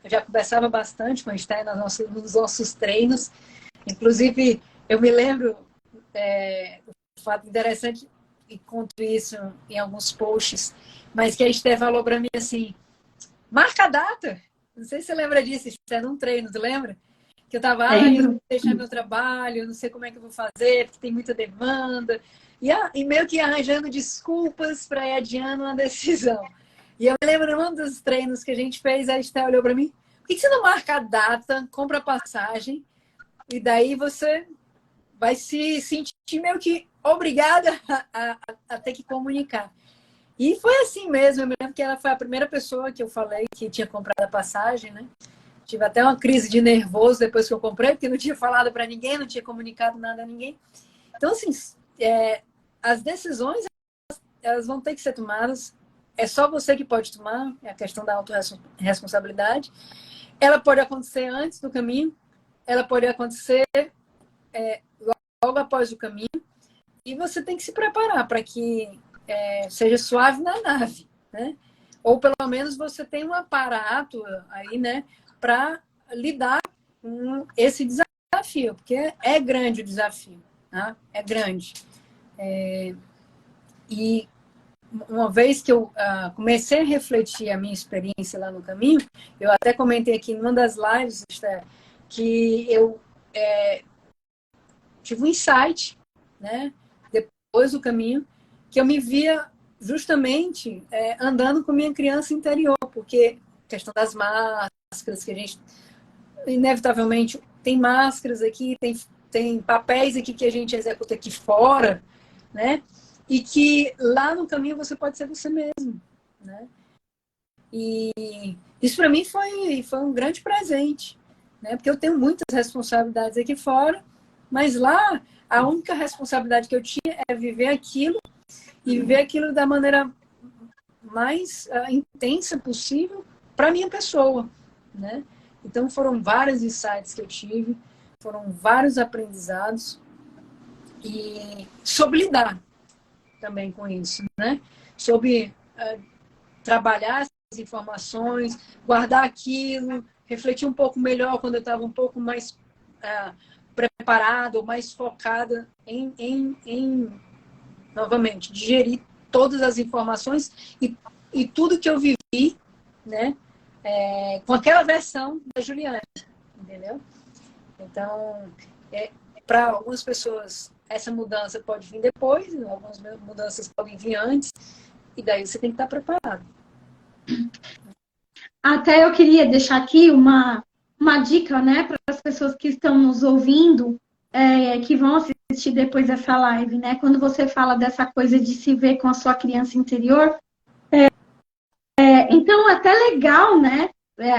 B: já conversava bastante com a Esther nos nossos treinos. Inclusive, eu me lembro, um fato interessante, e conto isso em alguns posts, mas que a Esther falou para mim assim, marca a data. Não sei se você lembra disso, Esther, num treino, tu lembra? Que eu estava, eu vou deixar meu trabalho, não sei como é que eu vou fazer, porque tem muita demanda. E meio que arranjando desculpas para ir adiando uma decisão. E eu me lembro, num dos treinos que a gente fez, a Esther olhou para mim, por que você não marca a data, compra a passagem, e daí você vai se sentir meio que obrigada a ter que comunicar. E foi assim mesmo, eu me lembro que ela foi a primeira pessoa que eu falei que tinha comprado a passagem, né? Tive até uma crise de nervoso depois que eu comprei, porque não tinha falado para ninguém, não tinha comunicado nada a ninguém. Então, assim, as decisões, elas vão ter que ser tomadas. É só você que pode tomar, é a questão da autorresponsabilidade. Ela pode acontecer antes do caminho, ela pode acontecer logo após o caminho, e você tem que se preparar para que seja suave na nave, né? Ou pelo menos você tem um aparato aí, né, para lidar com esse desafio, porque é grande o desafio, tá? É grande. E uma vez que eu comecei a refletir a minha experiência lá no caminho, eu até comentei aqui em uma das lives, Esther, que eu tive um insight, né, depois do caminho, que eu me via justamente andando com minha criança interior, porque a questão das máscaras, que a gente inevitavelmente tem máscaras aqui, tem papéis aqui que a gente executa aqui fora, né? E que lá no caminho você pode ser você mesmo, né? E isso para mim foi um grande presente, né? Porque eu tenho muitas responsabilidades aqui fora, mas lá a única responsabilidade que eu tinha é viver aquilo e viver aquilo da maneira mais intensa possível para minha pessoa, né? Então foram vários insights que eu tive, foram vários aprendizados e sobre lidar também com isso, né? Sobre trabalhar as informações, guardar aquilo, refletir um pouco melhor quando eu estava um pouco mais preparada ou mais focada em novamente, digerir todas as informações e tudo que eu vivi, né? Com aquela versão da Juliana, entendeu? Então, para algumas pessoas, essa mudança pode vir depois, algumas mudanças podem vir antes, e daí você tem que estar preparado.
A: Até eu queria deixar aqui uma dica, né, para as pessoas que estão nos ouvindo, que vão assistir depois dessa live, né? Quando você fala dessa coisa de se ver com a sua criança interior, então é até legal, né,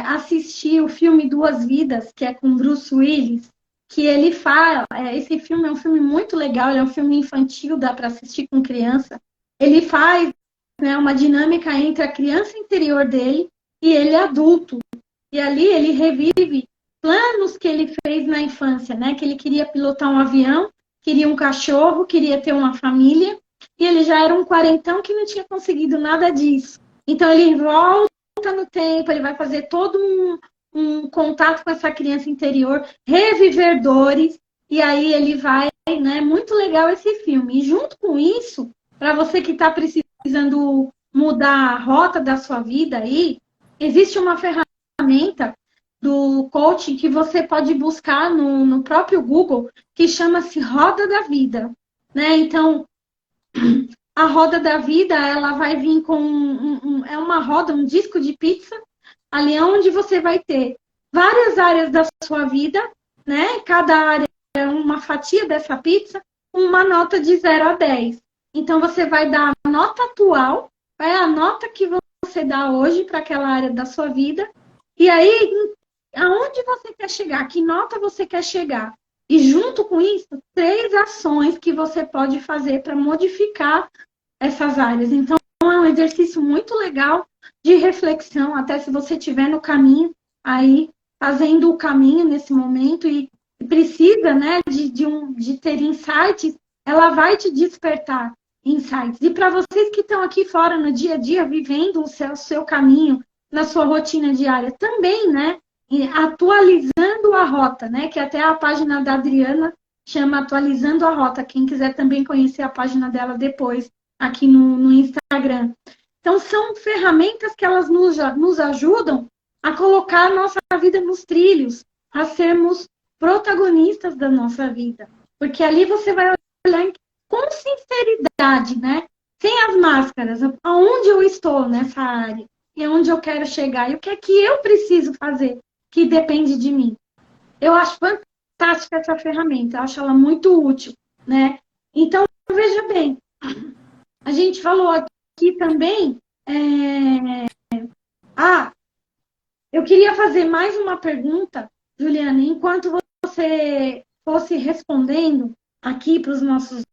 A: assistir o filme Duas Vidas, que é com Bruce Willis, que ele fala, esse filme é um filme muito legal, ele é um filme infantil, dá para assistir com criança. Ele faz, né, uma dinâmica entre a criança interior dele e ele adulto. E ali ele revive planos que ele fez na infância, né? Que ele queria pilotar um avião, queria um cachorro, queria ter uma família, e ele já era um quarentão que não tinha conseguido nada disso. Então ele volta no tempo, ele vai fazer todo um contato com essa criança interior, reviver dores, e aí ele vai, né? Muito legal esse filme. E junto com isso, para você que está precisando mudar a rota da sua vida aí, existe uma ferramenta do coaching que você pode buscar no próprio Google, que chama-se Roda da Vida, né? Então, a Roda da Vida, ela vai vir com é uma roda, um disco de pizza, ali é onde você vai ter várias áreas da sua vida, né? Cada área é uma fatia dessa pizza, uma nota de 0 a 10. Então, você vai dar a nota atual, é a nota que você dá hoje para aquela área da sua vida. E aí, aonde você quer chegar? Que nota você quer chegar? E junto com isso, 3 ações que você pode fazer para modificar essas áreas. Então, é um exercício muito legal de reflexão, até se você estiver no caminho, aí fazendo o caminho nesse momento e precisa, né, de ter insights, ela vai te despertar insights. E para vocês que estão aqui fora no dia a dia, vivendo o seu caminho, na sua rotina diária, também, né, atualizando a rota, né, que até a página da Adriana chama Atualizando a Rota. Quem quiser também conhecer a página dela depois, aqui no Instagram. Então, são ferramentas que elas nos ajudam a colocar a nossa vida nos trilhos, a sermos protagonistas da nossa vida. Porque ali você vai olhar com sinceridade, né? Sem as máscaras, aonde eu estou nessa área e aonde eu quero chegar e o que é que eu preciso fazer que depende de mim. Eu acho fantástica essa ferramenta, eu acho ela muito útil, né? Então, veja bem, a gente falou aqui também. Eu queria fazer mais uma pergunta, Juliana, enquanto você fosse respondendo aqui para os nossos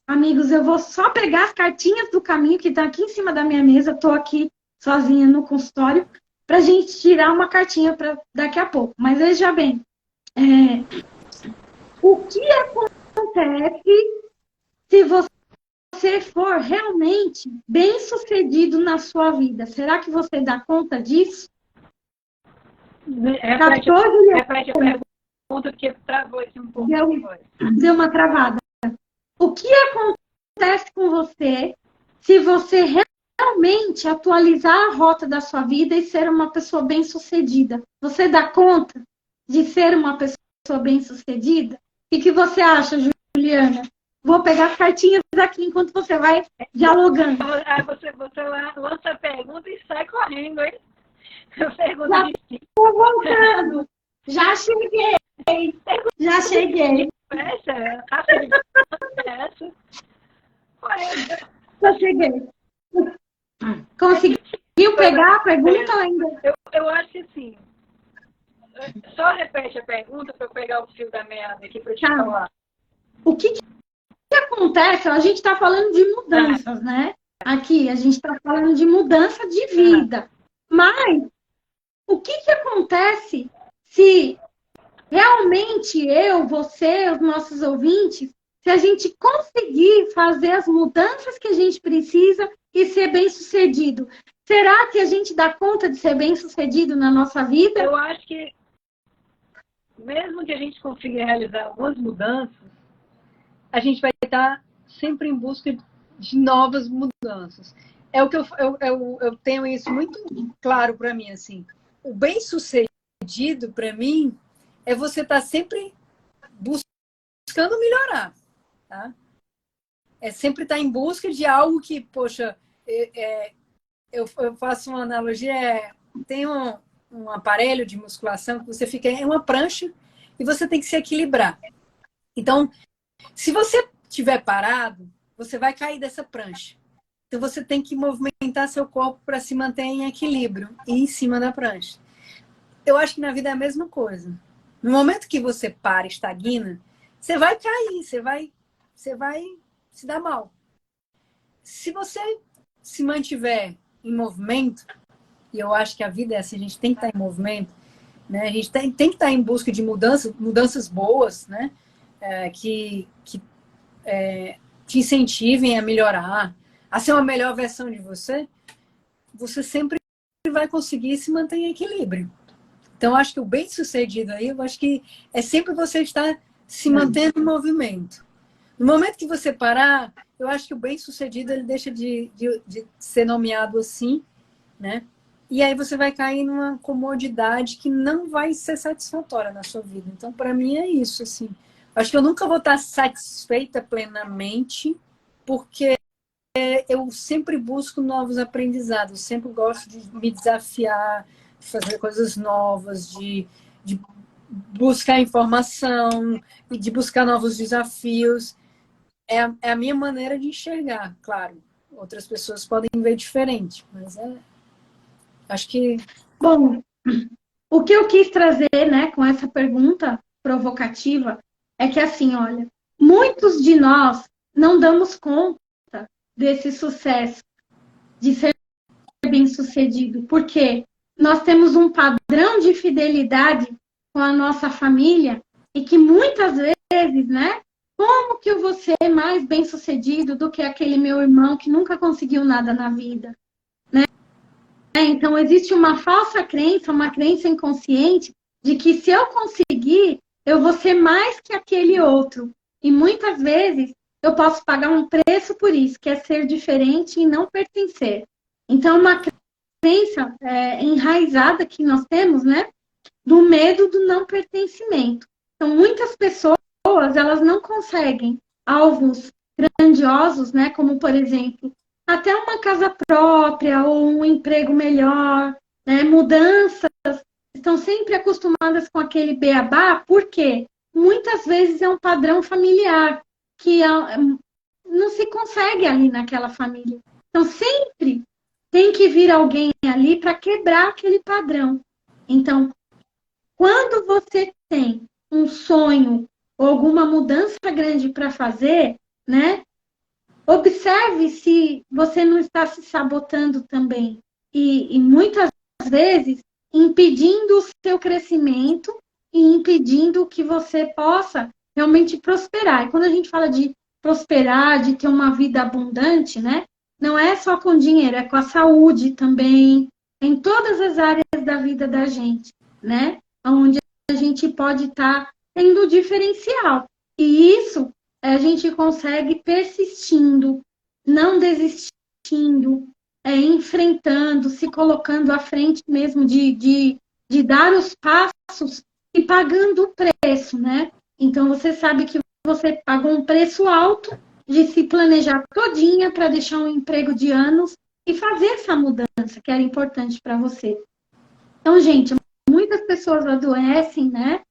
A: amigos, eu vou só pegar as cartinhas do caminho que está aqui em cima da minha mesa, estou aqui sozinha no consultório, para a gente tirar uma cartinha para daqui a pouco. Mas veja bem, o que acontece se você for realmente bem-sucedido na sua vida? Será que você dá conta disso?
B: Repete a pergunta, porque travou esse um pouco.
A: Deu uma travada. O que acontece com você se você realmente atualizar a rota da sua vida e ser uma pessoa bem-sucedida? Você dá conta de ser uma pessoa bem-sucedida? O que você acha, Juliana? Vou pegar as cartinhas aqui enquanto você vai dialogando.
B: Você lança a pergunta e sai correndo, hein?
A: Estou voltando. Já cheguei. Já cheguei. Já cheguei. Conseguiu pegar a pergunta ainda?
B: Eu acho que sim. Só repete a pergunta para eu pegar o fio da meada aqui para te falar.
A: O que acontece? A gente está falando de mudanças, né? Aqui, a gente está falando de mudança de vida. Mas o que acontece se realmente eu, você, os nossos ouvintes, se a gente conseguir fazer as mudanças que a gente precisa e ser bem-sucedido? Será que a gente dá conta de ser bem-sucedido na nossa vida?
B: Eu acho que, mesmo que a gente consiga realizar algumas mudanças, a gente vai estar sempre em busca de novas mudanças. É o que eu tenho isso muito claro para mim, assim. O bem-sucedido, para mim, é você estar sempre buscando melhorar, tá? É sempre estar em busca de algo que, poxa, eu faço uma analogia, tem um aparelho de musculação que você fica em uma prancha e você tem que se equilibrar. Então, se você estiver parado, você vai cair dessa prancha. Então, você tem que movimentar seu corpo para se manter em equilíbrio e em cima da prancha. Eu acho que na vida é a mesma coisa. No momento que você para, estagna, você vai cair, você vai se dar mal. Se você se mantiver em movimento, e eu acho que a vida é assim, a gente tem que estar em movimento, né? A gente tem que estar em busca de mudanças boas, né? Que te incentivem a melhorar, a ser uma melhor versão de você, você sempre vai conseguir se manter em equilíbrio. Então, acho que o bem-sucedido aí, eu acho que é sempre você estar se mantendo em movimento. No momento que você parar, eu acho que o bem-sucedido ele deixa de ser nomeado assim, né? E aí você vai cair numa comodidade que não vai ser satisfatória na sua vida. Então, para mim, é isso, assim. Acho que eu nunca vou estar satisfeita plenamente, porque eu sempre busco novos aprendizados, sempre gosto de me desafiar, de fazer coisas novas, de buscar informação, de buscar novos desafios. é a minha maneira de enxergar, claro. Outras pessoas podem ver diferente, mas acho que...
A: Bom, o que eu quis trazer, né, com essa pergunta provocativa é que, assim, olha, muitos de nós não damos conta desse sucesso, de ser bem-sucedido, porque nós temos um padrão de fidelidade com a nossa família e que muitas vezes, né, como que eu vou ser mais bem-sucedido do que aquele meu irmão que nunca conseguiu nada na vida? Então, existe uma falsa crença, uma crença inconsciente de que se eu conseguir, eu vou ser mais que aquele outro. E muitas vezes eu posso pagar um preço por isso, que é ser diferente e não pertencer. Então, uma crença enraizada que nós temos, né, do medo do não pertencimento. Então, muitas pessoas, elas não conseguem alvos grandiosos, né, como, por exemplo, até uma casa própria ou um emprego melhor, né, mudanças, estão sempre acostumadas com aquele beabá, porque muitas vezes é um padrão familiar que não se consegue ali naquela família. Então, sempre tem que vir alguém ali para quebrar aquele padrão. Então, quando você tem um sonho ou alguma mudança grande para fazer, né? Observe se você não está se sabotando também. E muitas vezes impedindo o seu crescimento e impedindo que você possa realmente prosperar. E quando a gente fala de prosperar, de ter uma vida abundante, né? Não é só com dinheiro, é com a saúde também, em todas as áreas da vida da gente, né? Onde a gente pode estar tendo diferencial. E isso a gente consegue persistindo, não desistindo, enfrentando, se colocando à frente mesmo de dar os passos e pagando o preço, né? Então, você sabe que você pagou um preço alto de se planejar todinha para deixar um emprego de anos e fazer essa mudança que era importante para você. Então, gente, muitas pessoas adoecem, né?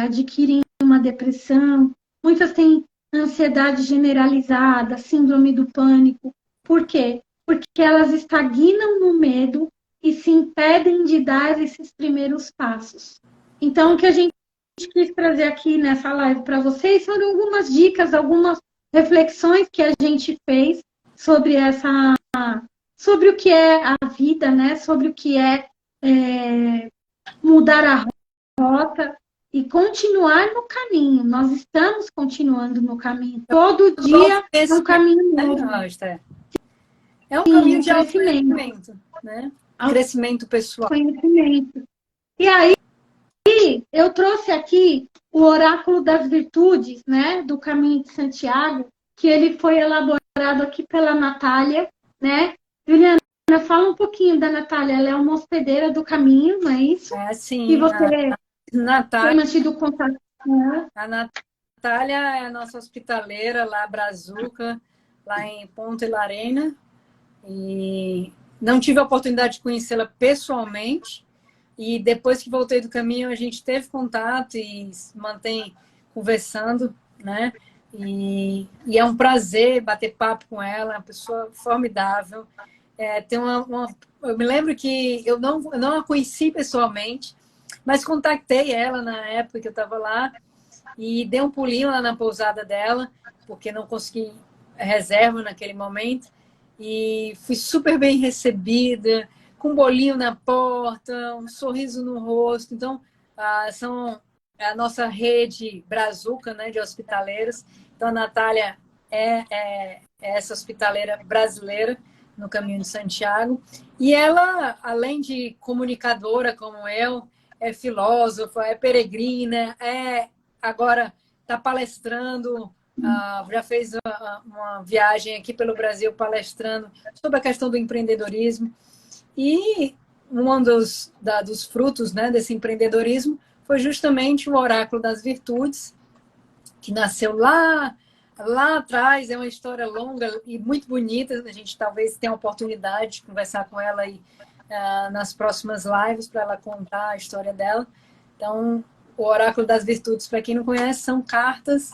A: Adquirem uma depressão, muitas têm ansiedade generalizada, síndrome do pânico. Por quê? Porque elas estagnam no medo e se impedem de dar esses primeiros passos. Então, o que a gente quis trazer aqui nessa live para vocês foram algumas dicas, algumas reflexões que a gente fez sobre sobre o que é a vida, né? Sobre o que é mudar a rota e continuar no caminho. Nós estamos continuando no caminho. Todo dia é um caminho novo.
B: É um caminho de autoconhecimento, né? Crescimento pessoal.
A: Conhecimento. E aí, eu trouxe aqui o Oráculo das Virtudes, né? Do Caminho de Santiago, que ele foi elaborado aqui pela Natália, né? Juliana, fala um pouquinho da Natália. Ela é uma hospedeira do caminho, não é isso?
B: É, sim.
A: E você
B: Natália,
A: tem mantido contato com ela?
B: A Natália é a nossa hospitaleira lá, Brazuca, lá em Ponta e Larena. E não tive a oportunidade de conhecê-la pessoalmente. E depois que voltei do caminho, a gente teve contato e se mantém conversando, né? E é um prazer bater papo com ela, é uma pessoa formidável. Tem eu me lembro que eu não a conheci pessoalmente, mas contactei ela na época que eu estava lá e dei um pulinho lá na pousada dela, porque não consegui reserva naquele momento. E fui super bem recebida, com um bolinho na porta, um sorriso no rosto. Então, são a nossa rede Brazuca, né, de hospitaleiros. Então, a Natália é essa hospitaleira brasileira no Caminho de Santiago. E ela, além de comunicadora como eu, é filósofa, é peregrina, agora está palestrando, já fez uma viagem aqui pelo Brasil palestrando sobre a questão do empreendedorismo. E um dos frutos, né, desse empreendedorismo foi justamente o Oráculo das Virtudes, que nasceu lá atrás. É uma história longa e muito bonita. A gente talvez tenha a oportunidade de conversar com ela aí, nas próximas lives para ela contar a história dela. Então, o Oráculo das Virtudes, para quem não conhece, são cartas,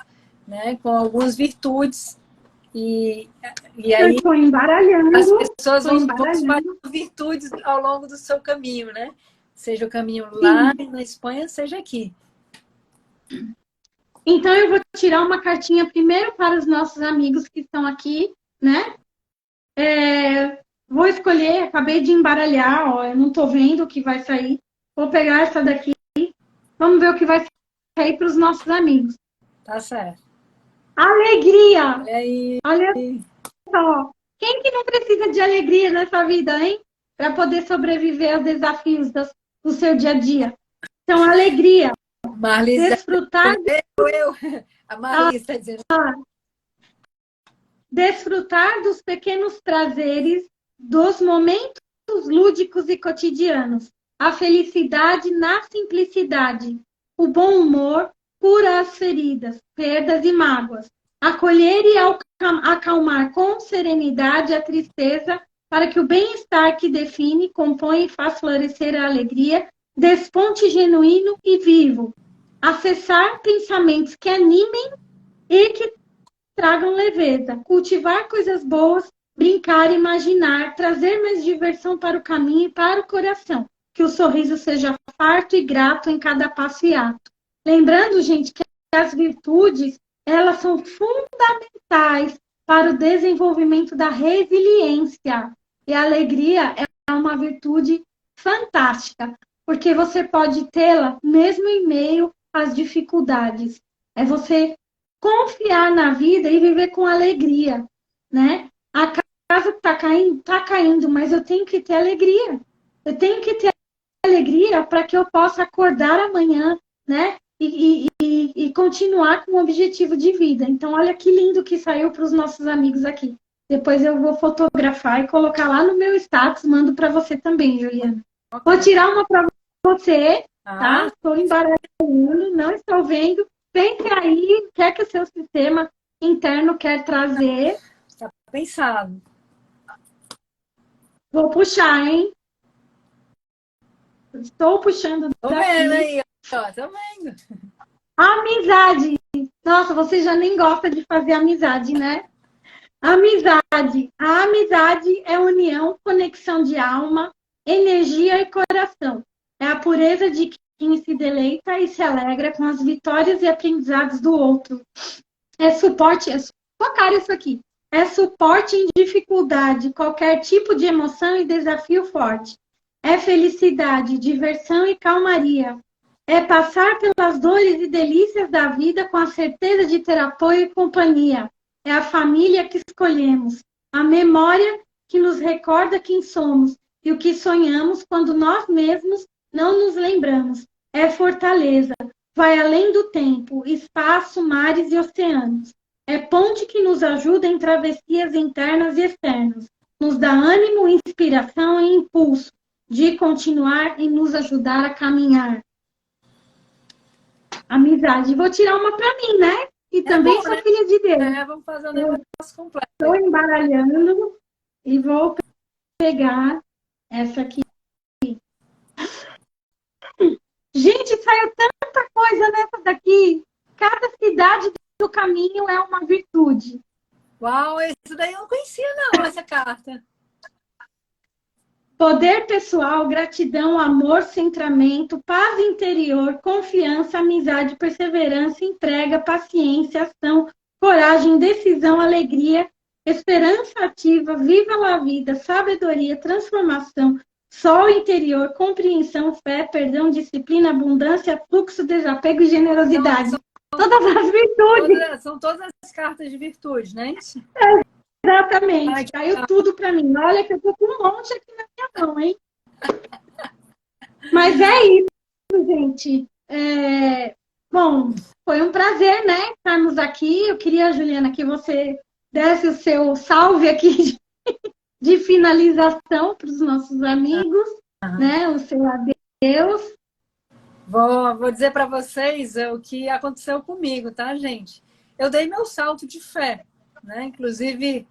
B: né, com algumas virtudes. E aí
A: Foi embaralhando,
B: as pessoas
A: foi
B: vão
A: embaralhando.
B: espalhando virtudes ao longo do seu caminho, né? Seja o caminho lá na Espanha, seja aqui.
A: Então, eu vou tirar uma cartinha primeiro para os nossos amigos que estão aqui, né? Vou escolher, acabei de embaralhar, ó, eu não estou vendo o que vai sair. Vou pegar essa daqui, vamos ver o que vai sair para os nossos amigos.
B: Tá certo.
A: Alegria!
B: Olha aí.
A: Olha só. Quem que não precisa de alegria nessa vida, hein? Para poder sobreviver aos desafios do seu dia a dia. Então, alegria.
B: Marli,
A: Desfrutar.
B: A Marli está dizendo.
A: Desfrutar dos pequenos prazeres, dos momentos lúdicos e cotidianos. A felicidade na simplicidade. O bom humor cura as feridas, perdas e mágoas. Acolher e acalmar com serenidade a tristeza para que o bem-estar que define, compõe e faz florescer a alegria, desponte genuíno e vivo. Acessar pensamentos que animem e que tragam leveza, cultivar coisas boas, brincar, imaginar, trazer mais diversão para o caminho e para o coração. Que o sorriso seja farto e grato em cada passo e ato. Lembrando, gente, que as virtudes, elas são fundamentais para o desenvolvimento da resiliência. E a alegria é uma virtude fantástica, porque você pode tê-la mesmo em meio às dificuldades. É você confiar na vida e viver com alegria, né? A casa tá caindo, mas eu tenho que ter alegria. Eu tenho que ter alegria para que eu possa acordar amanhã, né? E continuar com o objetivo de vida. Então, olha que lindo que saiu para os nossos amigos aqui. Depois eu vou fotografar e colocar lá no meu status, mando para você também, Juliana. Okay. Vou tirar uma para você, tá? Estou embaralhando, não estou vendo. Pense aí o que é que o seu sistema interno quer trazer.
B: Está pensado.
A: Vou puxar, hein? Estou puxando
B: daqui. Tô vendo aí, ó. Tô vendo.
A: Amizade. Nossa, você já nem gosta de fazer amizade, né? Amizade. A amizade é união, conexão de alma, energia e coração. É a pureza de quem se deleita e se alegra com as vitórias e aprendizados do outro. É suporte, é sua cara isso aqui. É suporte em dificuldade, qualquer tipo de emoção e desafio forte. É felicidade, diversão e calmaria. É passar pelas dores e delícias da vida com a certeza de ter apoio e companhia. É a família que escolhemos. A memória que nos recorda quem somos e o que sonhamos quando nós mesmos não nos lembramos. É fortaleza. Vai além do tempo, espaço, mares e oceanos. É ponte que nos ajuda em travessias internas e externas. Nos dá ânimo, inspiração e impulso de continuar e nos ajudar a caminhar. Amizade. Vou tirar uma para mim, né? E também bom, sou filha de Deus.
B: Vamos fazer um negócio completo.
A: Estou embaralhando e vou pegar essa aqui. Gente, saiu tanta coisa nessa daqui. Cada cidade do caminho é uma virtude.
B: Uau, isso daí eu não conhecia não, essa carta.
A: Poder pessoal, gratidão, amor, centramento, paz interior, confiança, amizade, perseverança, entrega, paciência, ação, coragem, decisão, alegria, esperança ativa, viva a vida, sabedoria, transformação, sol interior, compreensão, fé, perdão, disciplina, abundância, fluxo, desapego e generosidade. Todas as virtudes.
B: São todas as cartas de virtude, né?
A: Exatamente. Caiu tudo para mim. Olha que eu tô com um monte aqui na minha mão, hein? Mas é isso, gente. Bom, foi um prazer, né? Estarmos aqui. Eu queria, Juliana, que você desse o seu salve aqui de finalização para os nossos amigos, né? O seu adeus.
B: Vou dizer para vocês o que aconteceu comigo, tá, gente? Eu dei meu salto de fé, né? Inclusive,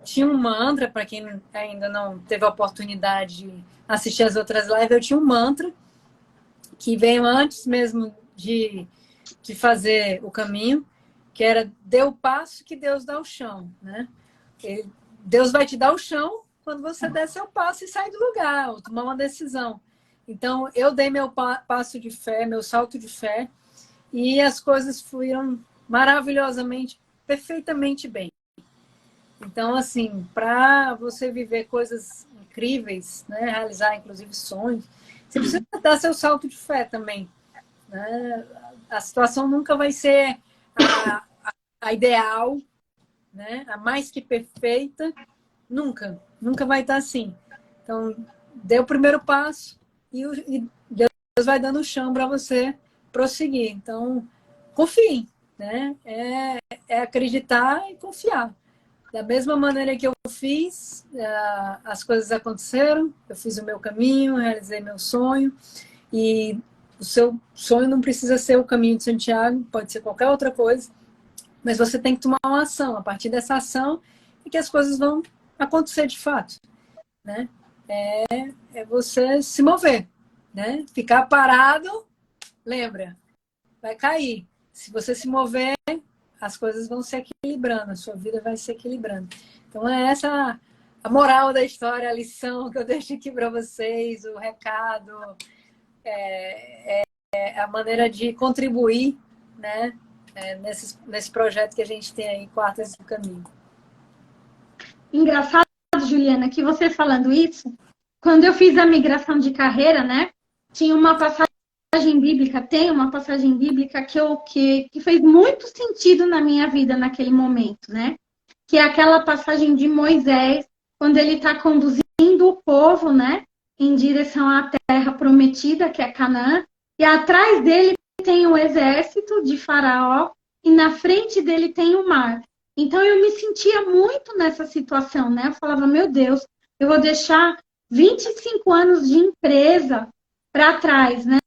B: tinha um mantra, para quem ainda não teve a oportunidade de assistir as outras lives, eu tinha um mantra que veio antes mesmo de fazer o caminho, que era dê o passo que Deus dá o chão, né? Deus vai te dar o chão quando você der seu passo e sair do lugar, ou tomar uma decisão. Então, eu dei meu passo de fé, meu salto de fé, e as coisas fluíram maravilhosamente, perfeitamente bem. Então, assim, para você viver coisas incríveis, né, realizar, inclusive, sonhos, você precisa dar seu salto de fé também, né? A situação nunca vai ser a ideal, né? A mais que perfeita, nunca vai estar assim. Então, dê o primeiro passo e Deus vai dando o chão para você prosseguir. Então, confie, né? É acreditar e confiar. Da mesma maneira que eu fiz, as coisas aconteceram, eu fiz o meu caminho, realizei meu sonho, e o seu sonho não precisa ser o caminho de Santiago, pode ser qualquer outra coisa, mas você tem que tomar uma ação. A partir dessa ação é que as coisas vão acontecer de fato, né? É você se mover, né? Ficar parado, lembra, vai cair. Se você se mover, as coisas vão se equilibrando, a sua vida vai se equilibrando. Então é essa a moral da história, a lição que eu deixo aqui para vocês, o recado, a maneira de contribuir, né? Nesse projeto que a gente tem aí, Quartas do Caminho.
A: Engraçado, Juliana, que você falando isso, quando eu fiz a migração de carreira, né? Tinha uma passagem bíblica, tem uma passagem bíblica que fez muito sentido na minha vida naquele momento, né? Que é aquela passagem de Moisés, quando ele está conduzindo o povo, né? Em direção à terra prometida, que é Canaã, e atrás dele tem o exército de Faraó, e na frente dele tem o mar. Então eu me sentia muito nessa situação, né? Eu falava, meu Deus, eu vou deixar 25 anos de empresa para trás, né?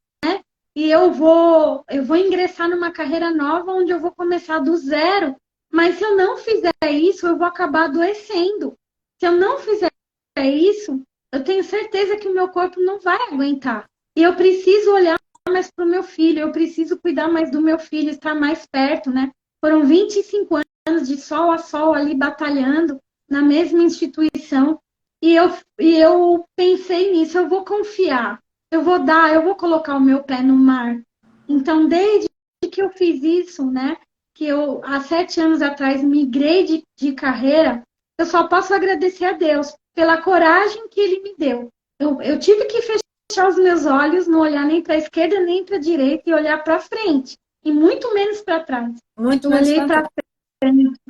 A: E eu vou ingressar numa carreira nova onde eu vou começar do zero. Mas se eu não fizer isso, eu vou acabar adoecendo. Se eu não fizer isso, eu tenho certeza que o meu corpo não vai aguentar. E eu preciso olhar mais para o meu filho, eu preciso cuidar mais do meu filho, estar mais perto, né? Foram 25 anos de sol a sol ali batalhando na mesma instituição. E eu pensei nisso, eu vou confiar, eu vou colocar o meu pé no mar. Então, desde que eu fiz isso, né? Que eu, há 7 anos atrás, migrei de carreira, eu só posso agradecer a Deus pela coragem que Ele me deu. Eu tive que fechar os meus olhos, não olhar nem para a esquerda nem para a direita e olhar para frente, e muito menos para trás.
B: Muito
A: Eu
B: menos
A: olhei para frente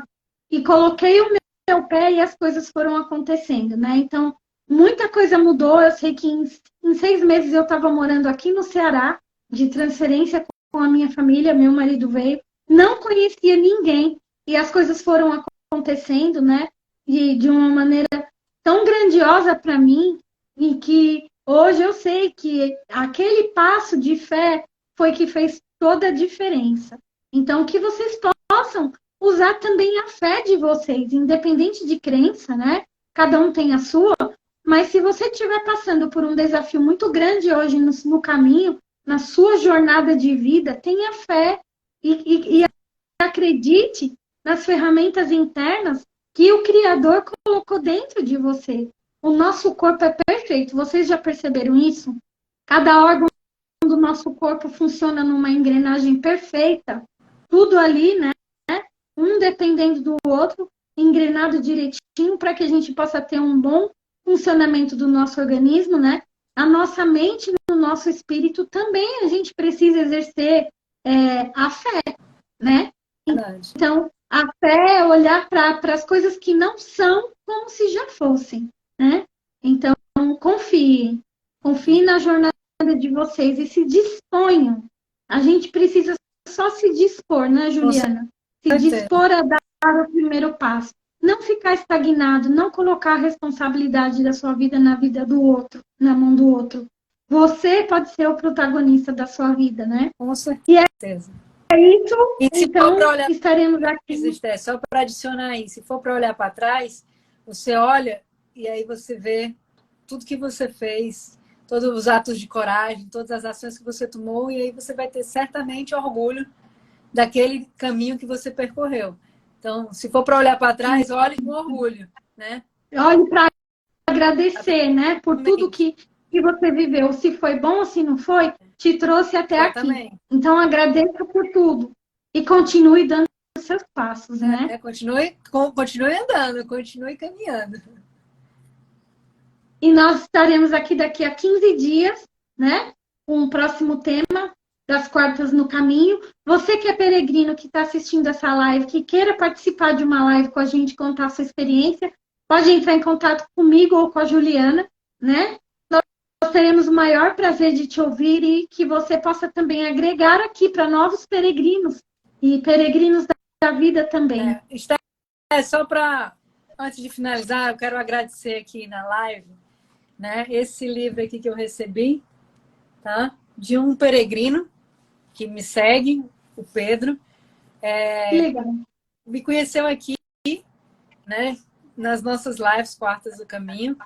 A: e coloquei o meu pé e as coisas foram acontecendo, né? Então, muita coisa mudou. Eu sei que em 6 meses eu estava morando aqui no Ceará, de transferência com a minha família, meu marido veio, não conhecia ninguém e as coisas foram acontecendo, né? E de uma maneira tão grandiosa para mim, e que hoje eu sei que aquele passo de fé foi que fez toda a diferença. Então, que vocês possam usar também a fé de vocês, independente de crença, né? Cada um tem a sua, mas se você estiver passando por um desafio muito grande hoje no caminho, na sua jornada de vida, tenha fé e acredite nas ferramentas internas que o Criador colocou dentro de você. O nosso corpo é perfeito. Vocês já perceberam isso? Cada órgão do nosso corpo funciona numa engrenagem perfeita. Tudo ali, né? Um dependendo do outro, engrenado direitinho para que a gente possa ter um bom funcionamento do nosso organismo, né? A nossa mente, no nosso espírito também a gente precisa exercer a fé, né?
B: Verdade.
A: Então, a fé é olhar para as coisas que não são como se já fossem, né? Então, confiem na jornada de vocês e se disponham. A gente precisa só se dispor, né, Juliana? Se dispor a dar o primeiro passo. Não ficar estagnado, não colocar a responsabilidade da sua vida na vida do outro, na mão do outro. Você pode ser o protagonista da sua vida, né?
B: Com certeza.
A: E é isso,
B: E se
A: então
B: for para olhar,
A: estaremos aqui.
B: só para adicionar aí, se for para olhar para trás, você olha e aí você vê tudo que você fez, todos os atos de coragem, todas as ações que você tomou, e aí você vai ter certamente orgulho daquele caminho que você percorreu. Então, se for para olhar para trás, olhe com orgulho, né?
A: Olhe para agradecer, né? Por tudo que você viveu. Se foi bom ou se não foi, te trouxe até aqui. Então, agradeça por tudo. E continue dando os seus passos, né?
B: Continue andando, continue caminhando.
A: E nós estaremos aqui daqui a 15 dias, né? Com o próximo tema das quartas no caminho. Você que é peregrino, que está assistindo essa live, que queira participar de uma live com a gente, contar a sua experiência, pode entrar em contato comigo ou com a Juliana, né? Nós teremos o maior prazer de te ouvir e que você possa também agregar aqui para novos peregrinos e peregrinos da vida também.
B: Só para, antes de finalizar, eu quero agradecer aqui na live, né, esse livro aqui que eu recebi, tá? De um peregrino que me segue, o Pedro.
A: Legal.
B: Me conheceu aqui, né, nas nossas lives Quartas do Caminho,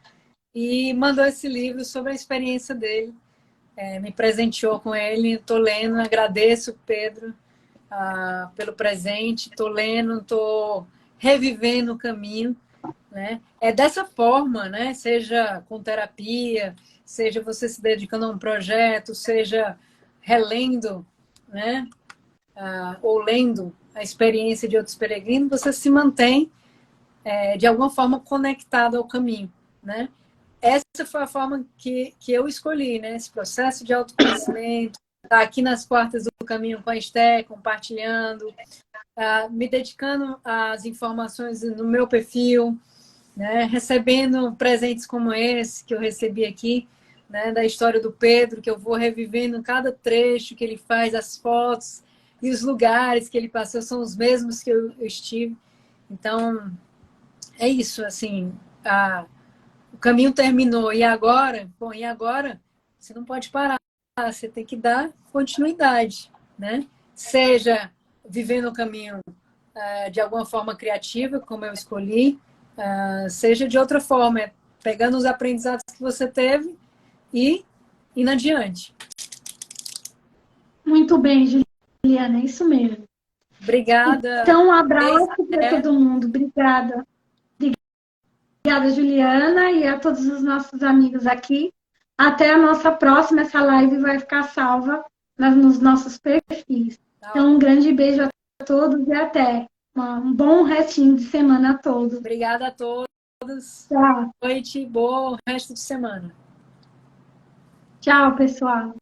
B: e mandou esse livro sobre a experiência dele. Me presenteou com ele, estou lendo, agradeço, Pedro, pelo presente, estou lendo, estou revivendo o caminho, né? É dessa forma, né? Seja com terapia, seja você se dedicando a um projeto, seja relendo, né? Ou lendo a experiência de outros peregrinos, você se mantém de alguma forma conectado ao caminho, né? Essa foi a forma que eu escolhi, né? Esse processo de autoconhecimento, estar aqui nas Quartas do Caminho com a Esté, compartilhando, me dedicando às informações no meu perfil, né? Recebendo presentes como esse que eu recebi aqui, né? Da história do Pedro, que eu vou revivendo cada trecho que ele faz, as fotos e os lugares que ele passou são os mesmos que eu estive. Então, é isso, assim, o caminho terminou, e agora? Bom, e agora você não pode parar, você tem que dar continuidade, né? Seja vivendo o caminho de alguma forma criativa, como eu escolhi, seja de outra forma, pegando os aprendizados que você teve e indo adiante.
A: Muito bem, Juliana, é isso mesmo.
B: Obrigada.
A: Então, um abraço para todo mundo. Obrigada. Obrigada, Juliana, e a todos os nossos amigos aqui. Até a nossa próxima. Essa live vai ficar salva nos nossos perfis. Então, um grande beijo a todos e até. Um bom restinho de semana a todos.
B: Obrigada a todos.
A: Tchau.
B: Boa noite, bom resto de semana.
A: Tchau, pessoal.